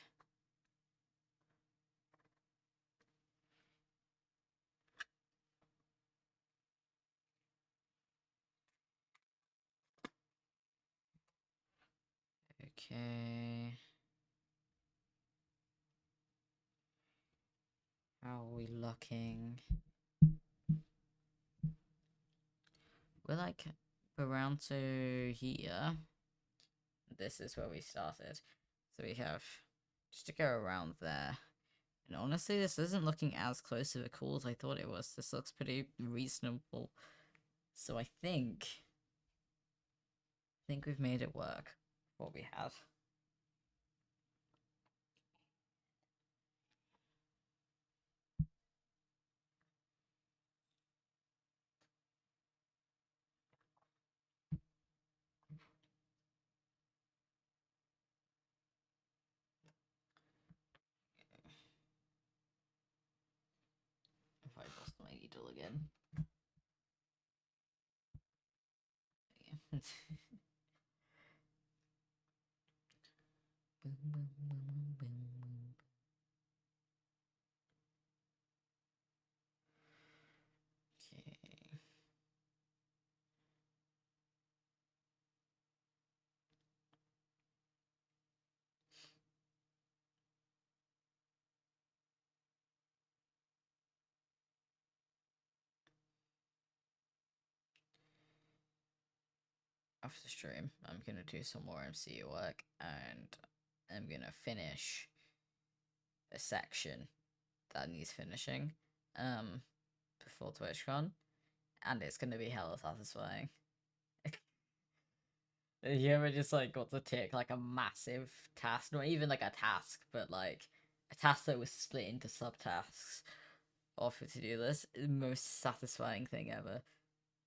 Okay. How are we looking? We're like around to here. This is where we started. So we have just to go around there. And honestly, this isn't looking as close to the call as I thought it was. This looks pretty reasonable. So I think we've made it work. What we have. If I lost my needle again. Yeah. Boom, boom, boom, boom, boom. Okay. After stream, I'm gonna do some more MCU work and I'm gonna finish a section that needs finishing before TwitchCon, and it's gonna be hella satisfying. You ever just like got to take like a massive task, not even like a task, but like a task that was split into subtasks off to do this? The most satisfying thing ever.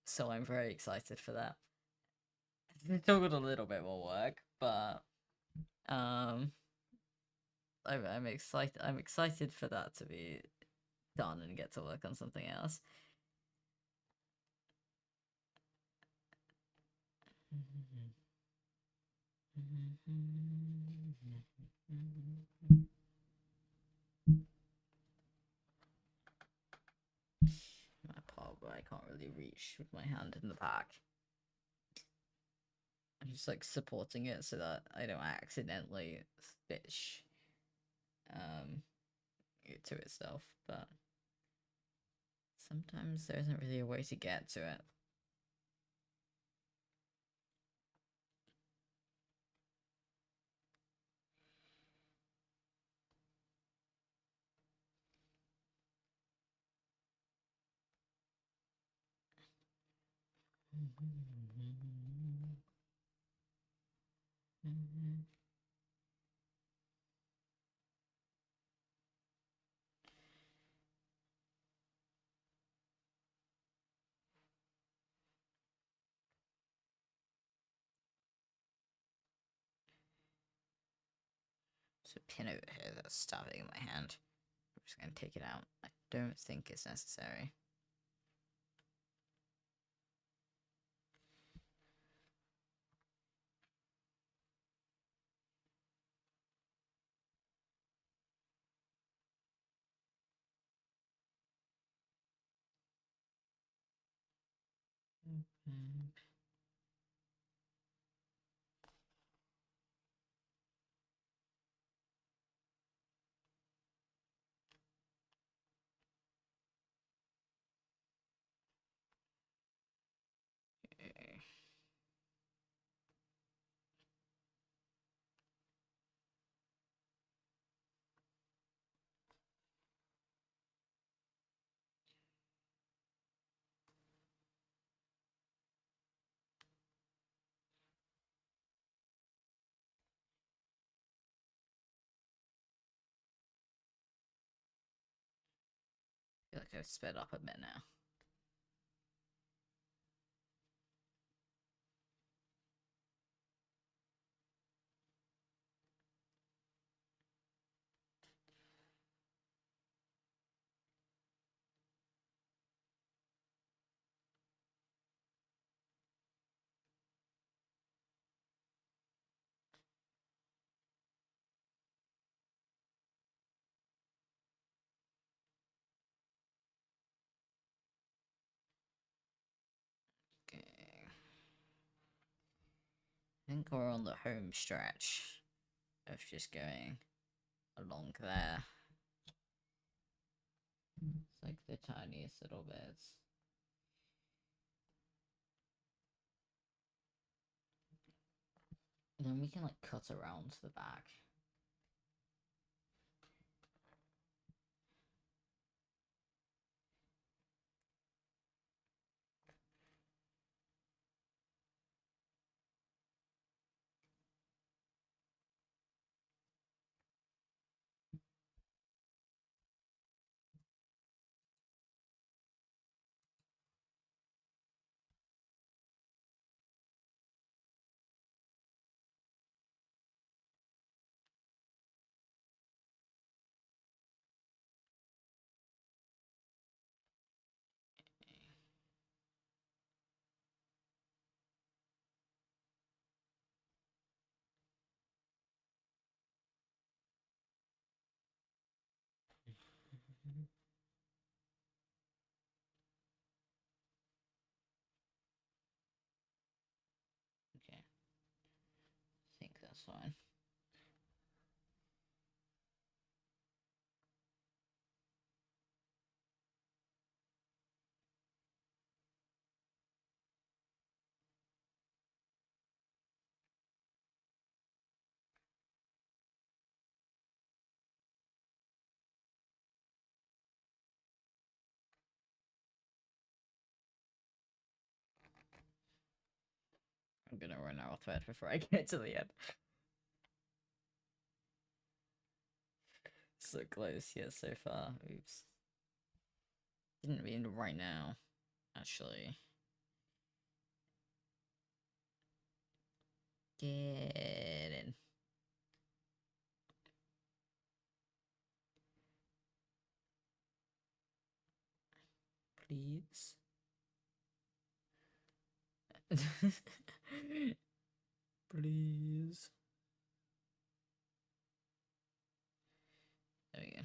So I'm very excited for that. It's still got a little bit more work, but um I'm excited. I'm excited for that to be done and get to work on something else. My part where I can't really reach with my hand in the back. I'm just like supporting it so that I don't accidentally stitch it to itself, but sometimes there isn't really a way to get to it. There's a pin over here that's stabbing in my hand. I'm just gonna take it out. I don't think it's necessary. Okay. like I've sped up a bit now. Okay. I think we're on the home stretch of just going along there. It's like the tiniest little bits. And then we can like cut around the back. Okay. I think that's fine. I'm gonna run out of thread before I get to the end. So close, yeah, so far. Oops. Didn't mean right now, actually. Get in. Please. Please. There we go.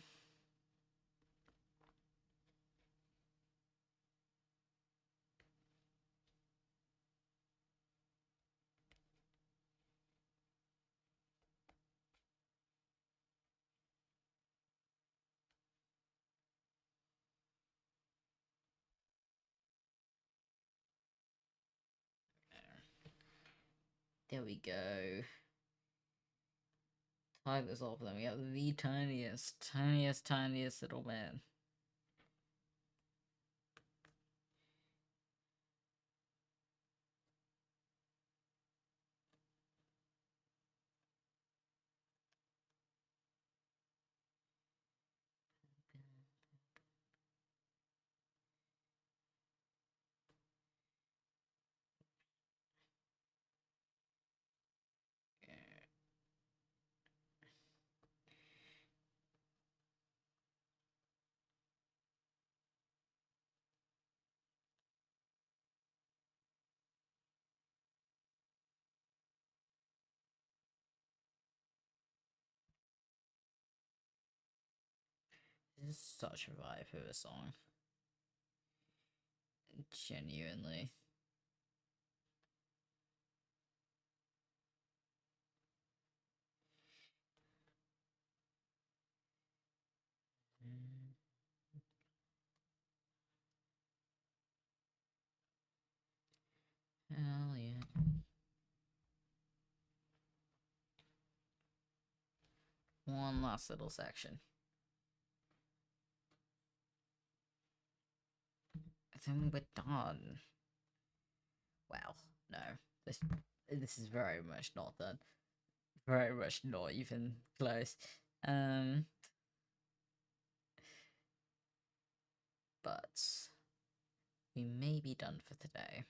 There we go. Tie this off, then we have the tiniest little man. This is such a vibe of a song. Genuinely. Hell yeah. One last little section. Then we're done. Wow, no. This is very much not done. Very much not even close. but we may be done for today.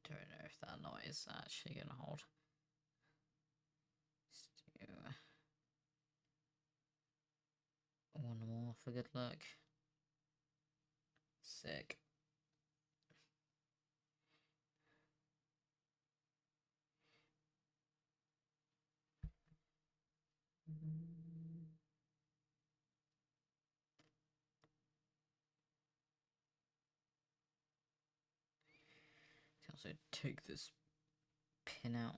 Don't know if that noise is actually gonna hold. Let's do one more for good luck. Sick. Can also take this pin out.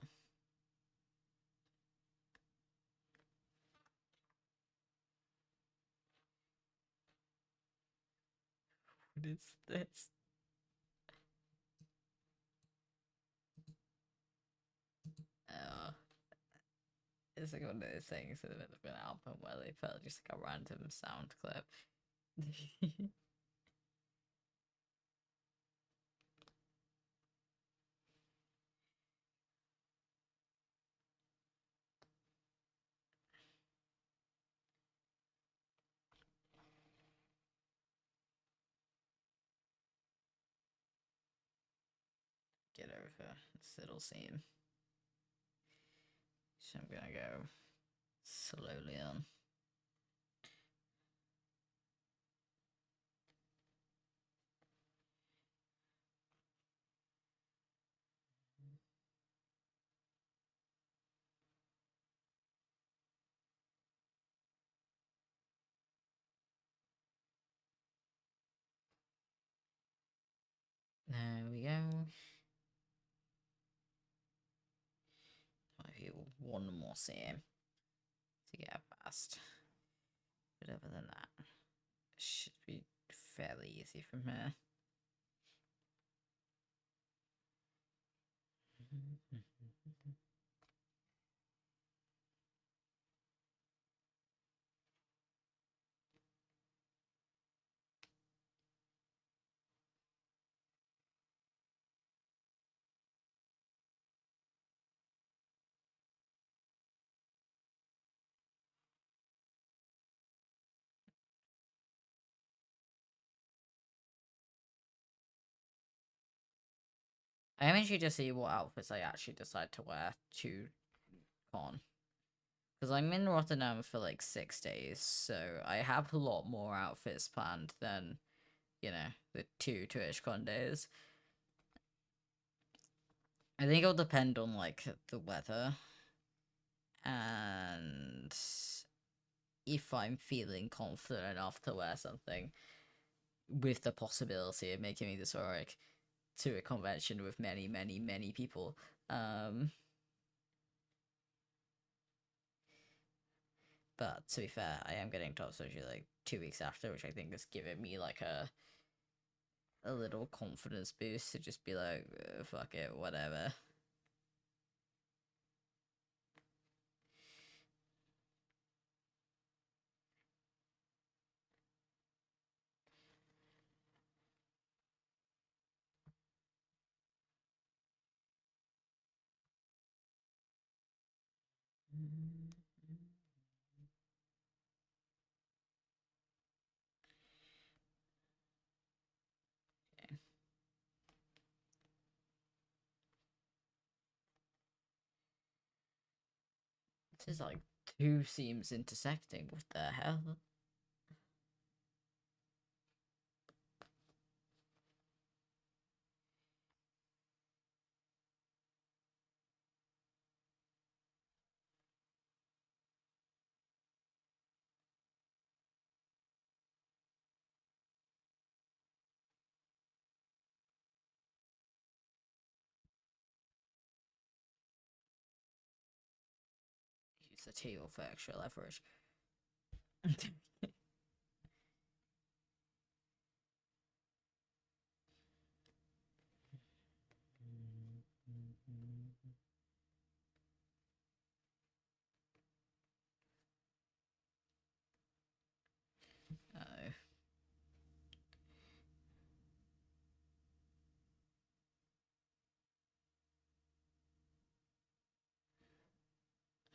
What is this? It's like one of those things in the middle of an album where they put just like a random sound clip. Get over this little scene. So I'm gonna go slowly on. There we go. Might be one more scene to get past. But other than that, it should be fairly easy from here. I am intrigued to see what outfits I actually decide to wear to con. Because I'm in Rotterdam for like 6 days, so I have a lot more outfits planned than, you know, the 2 twitchcon days. I think it'll depend on like the weather and if I'm feeling confident enough to wear something with the possibility of making me this heroic to a convention with many, many, many people. But to be fair, I am getting top surgery like 2 weeks after, which I think is giving me like a little confidence boost to just be like, fuck it, whatever. Okay. This is like 2 seams intersecting. What the hell? the table for extra leverage. Oh.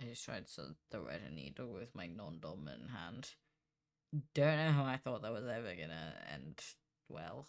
I just tried to thread a needle with my non-dominant hand. Don't know how I thought that was ever gonna end well.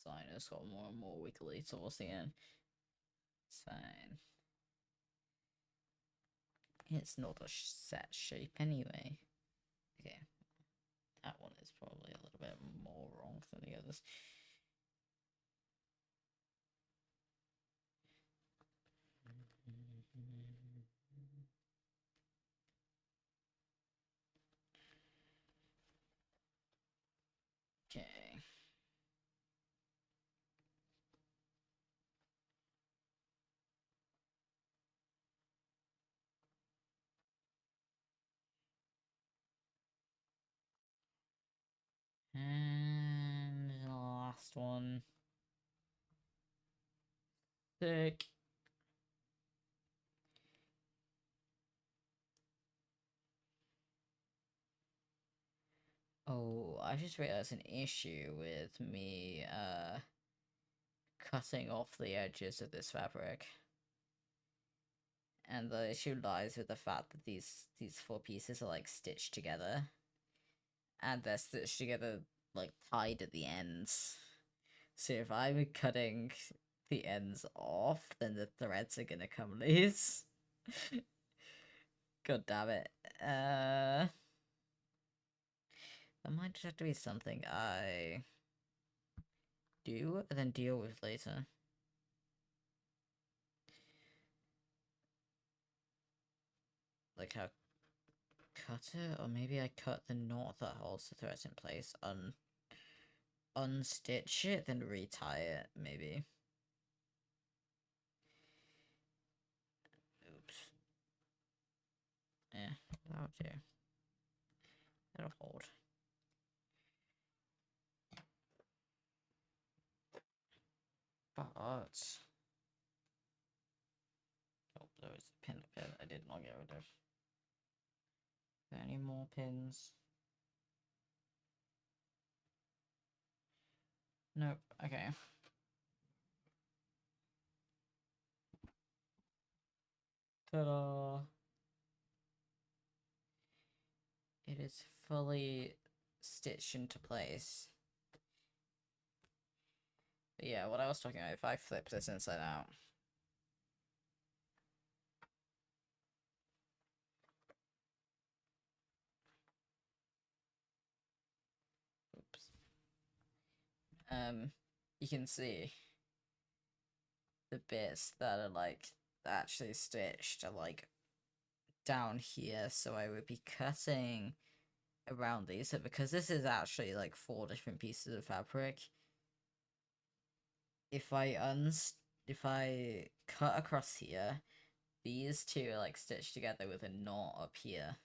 Sinus got more and more wiggly towards the end. It's fine. It's not a set shape anyway. Okay. That one is probably a little bit more wrong than the others. Okay. And the last one. Sick. Oh, I just realized an issue with me cutting off the edges of this fabric. And the issue lies with the fact that these four pieces are like stitched together. And they're stitched together like tied at the ends. So if I'm cutting the ends off, then the threads are gonna come loose. God damn it. That might just have to be something I do and then deal with later. Like how cut it, or maybe I cut the knot that holds the threads in place, unstitch it, then retie it, maybe. Oops. Yeah, that'll do. That'll hold. But oh, there was a pin up here that I did not get rid of. Are there any more pins? Nope. Okay. Ta-da! It is fully stitched into place. But yeah, what I was talking about, if I flip this inside out. Oops. You can see the bits that are like actually stitched are like down here, so I would be cutting around these. So because this is actually like 4 different pieces of fabric, if I cut across here, these two are like stitched together with a knot up here.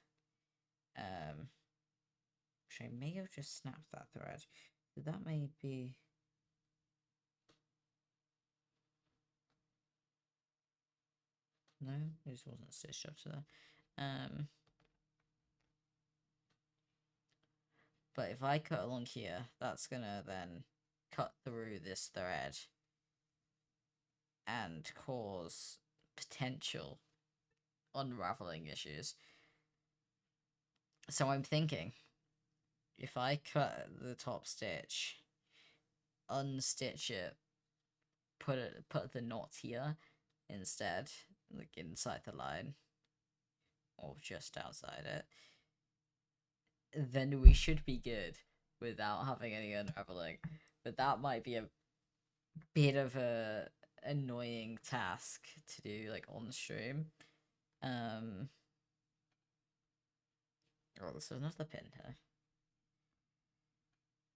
Which I may have just snapped that thread. So that may be. No, this wasn't stitched up to that. But if I cut along here, that's gonna then cut through this thread and cause potential unraveling issues. So I'm thinking, if I cut the top stitch, unstitch it, put the knot here instead, like inside the line, or just outside it, then we should be good without having any unraveling. But that might be a bit of a annoying task to do, like, on stream. Oh, there's another pin here.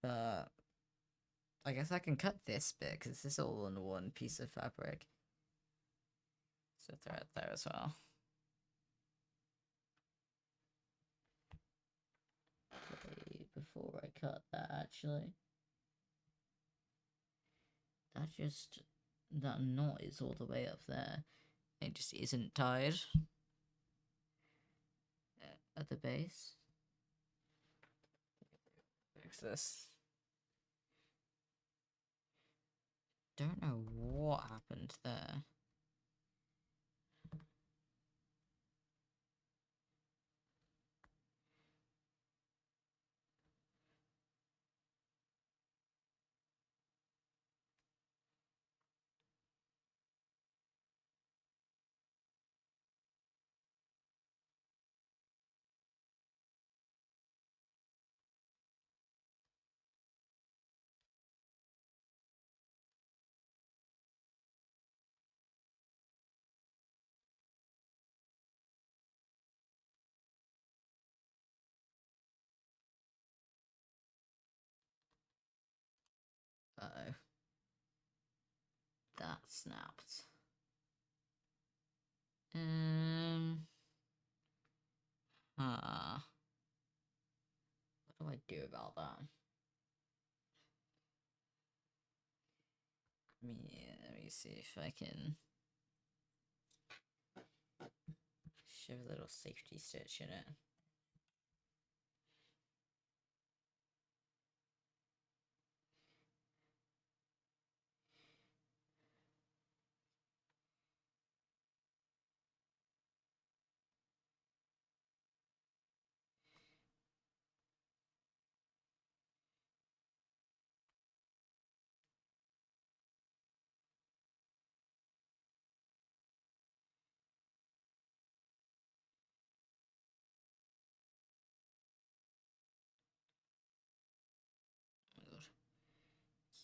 But I guess I can cut this bit because this is all on one piece of fabric. So throw it there as well. Okay, before I cut that, actually, that knot is all the way up there. It just isn't tied at the base. Fix this. Don't know what happened there. Uh-oh. That snapped. What do I do about that? Let me see if I can shove a little safety stitch in it. Oh my god.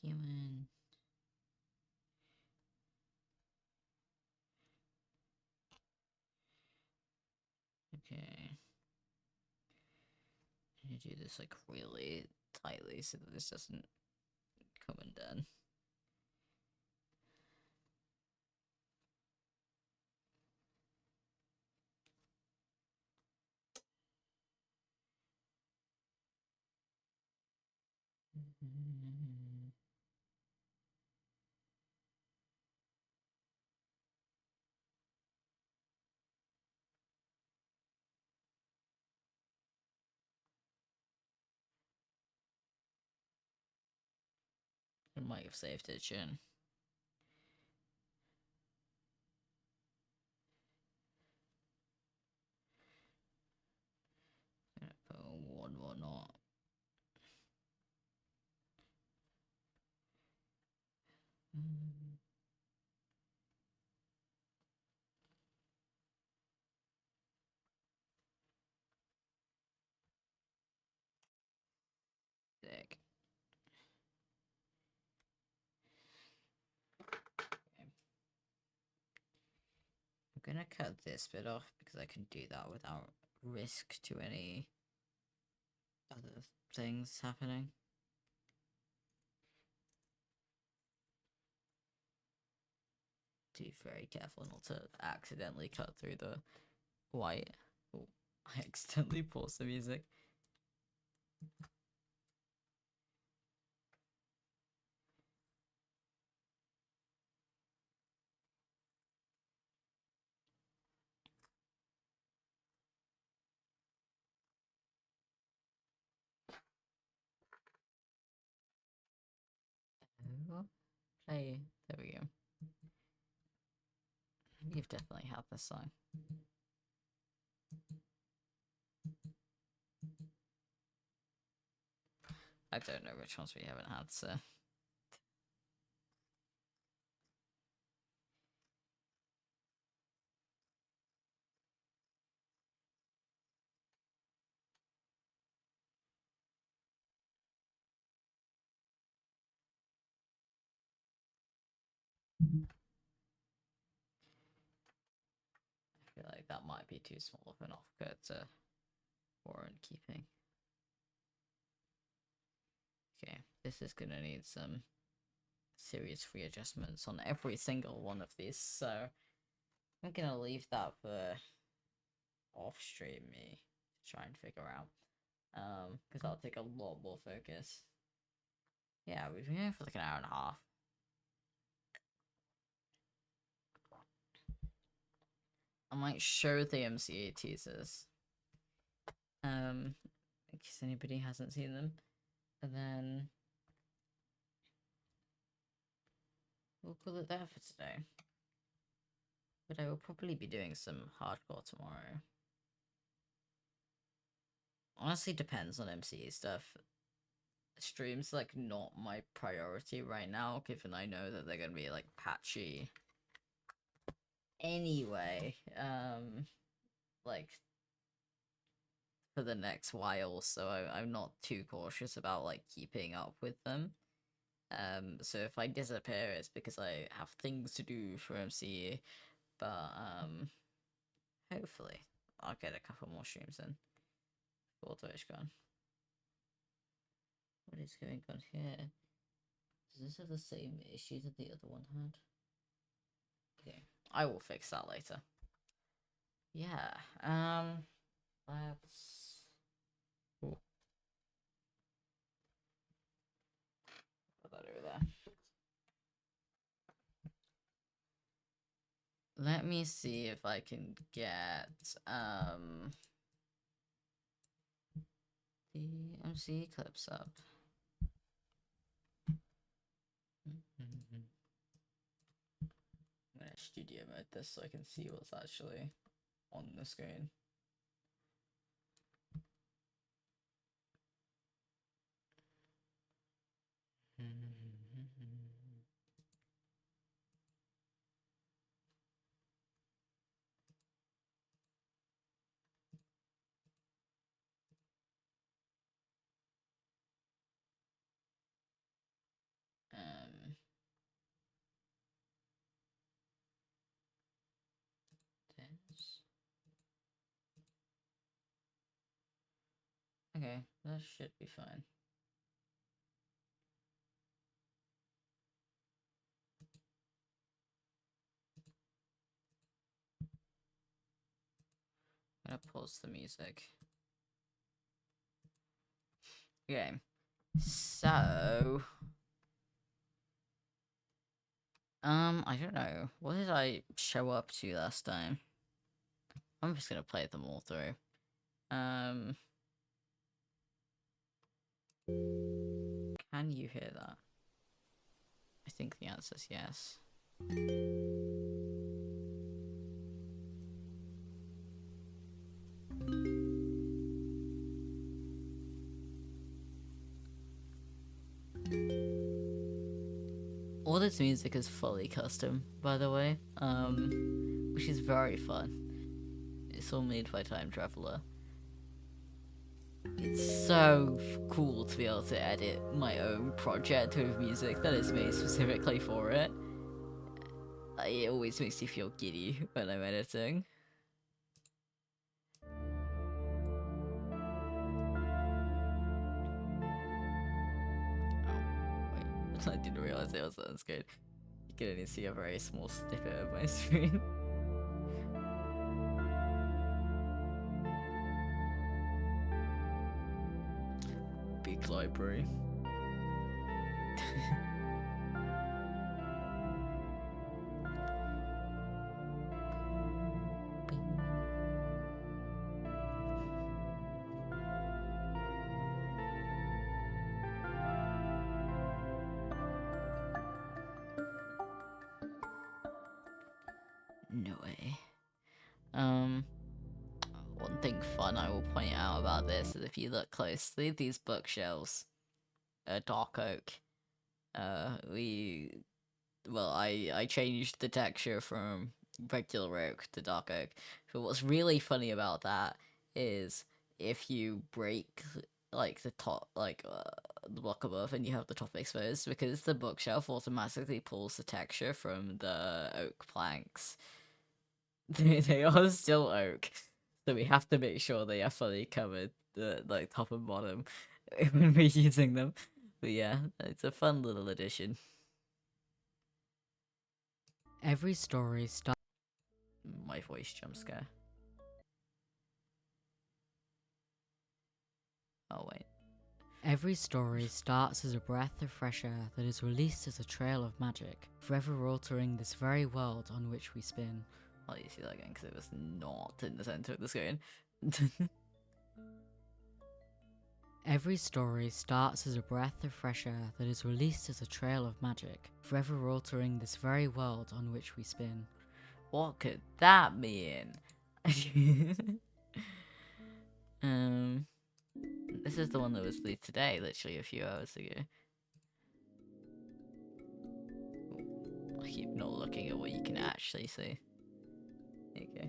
Human. Okay. I need to do this like really tightly so that this doesn't come undone. I might have saved it, Jin. I'm gonna put one more knot. Sick. I'm gonna cut this bit off because I can do that without risk to any other things happening. Be very careful not to accidentally cut through the white. Oh, I accidentally paused the music. Play. There we go. You've definitely had this song. I don't know which ones we haven't had, so. I feel like that might be too small of an offcut to warrant keeping. Okay, this is gonna need some serious readjustments on every single one of these, so I'm gonna leave that for off-stream me to try and figure out. Because that'll take a lot more focus. Yeah, we've been here for like an hour and a half. I might show the MCA teasers. In case anybody hasn't seen them. And then we'll call it there for today. But I will probably be doing some hardcore tomorrow. Honestly, depends on MCA stuff. Streams like not my priority right now, given I know that they're gonna be like patchy anyway. Like for the next while, so I'm not too cautious about like keeping up with them. So if I disappear, it's because I have things to do for MCE, but hopefully I'll get a couple more streams in for twitchcon. What is going on here? Does this have the same issue that the other one had? Okay, I will fix that later. Yeah, let's... Ooh. Put that over there. Let me see if I can get, the MC clips up. I'm gonna studio mode this so I can see what's actually on the screen. This. Okay, that should be fine. I'm gonna pause the music. Okay, so I don't know. What did I show up to last time? I'm just gonna play them all through. Can you hear that? I think the answer is yes. All this music is fully custom, by the way, which is very fun. It's all made by Time Traveler. It's so cool to be able to edit my own project with music that is made specifically for it. It always makes me feel giddy when I'm editing. I didn't realize it was on screen. You can only see a very small snippet of my screen. Big library. No way. One thing fun I will point out about this is if you look closely, these bookshelves dark oak. I changed the texture from regular oak to dark oak. But what's really funny about that is if you break like the top, the block above, and you have the top exposed, because the bookshelf automatically pulls the texture from the oak planks. They are still oak, so we have to make sure they are fully covered, the like top and bottom, when we're using them. But yeah, it's a fun little addition. Every story starts. My voice jump scare. Oh wait. Every story starts as a breath of fresh air that is released as a trail of magic, forever altering this very world on which we spin. I'll let you see that again because it was not in the center of the screen. Every story starts as a breath of fresh air that is released as a trail of magic, forever altering this very world on which we spin. What could that mean? This is the one that was released today, literally a few hours ago. I keep not looking at what you can actually see. There you go.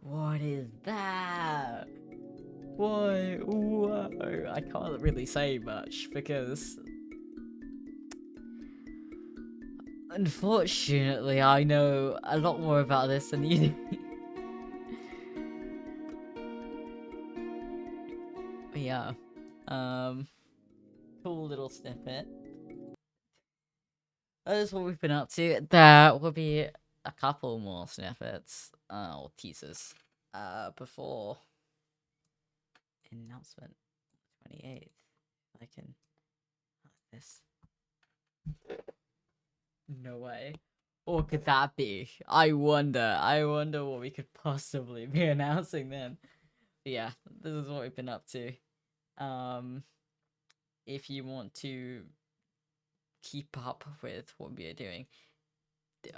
What is that? Why? Whoa. I can't really say much because unfortunately I know a lot more about this than you do. But yeah. Cool little snippet. That is what we've been up to. There will be a couple more snippets, or teasers, before announcement 28th. I can this. No way. What could that be? I wonder what we could possibly be announcing then. But yeah, this is what we've been up to. If you want to keep up with what we are doing,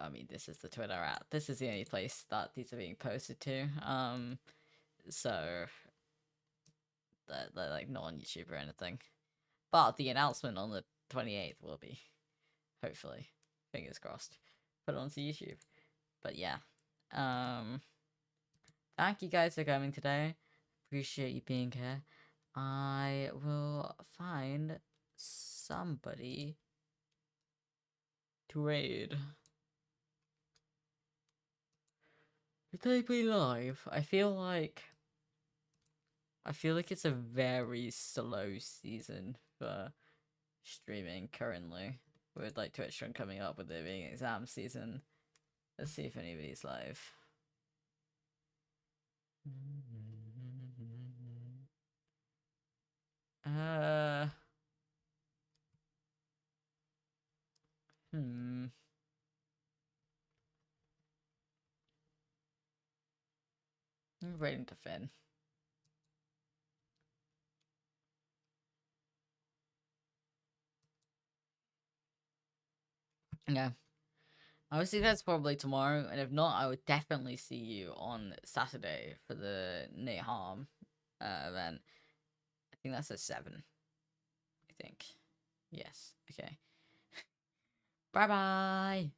I mean, this is the Twitter app. This is the only place that these are being posted to. So they're like not on YouTube or anything. But the announcement on the 28th will be, hopefully, fingers crossed, put onto YouTube. But yeah, thank you guys for coming today. Appreciate you being here. I will find somebody to raid. Did they be live? I feel like it's a very slow season for streaming currently, with like TwitchCon coming up with it being exam season. Let's see if anybody's live. I'm waiting to Finn. Yeah. I will see you guys probably tomorrow, and if not, I would definitely see you on Saturday for the Nate Harm event. I think that's at 7. I think. Yes. Okay. Bye bye.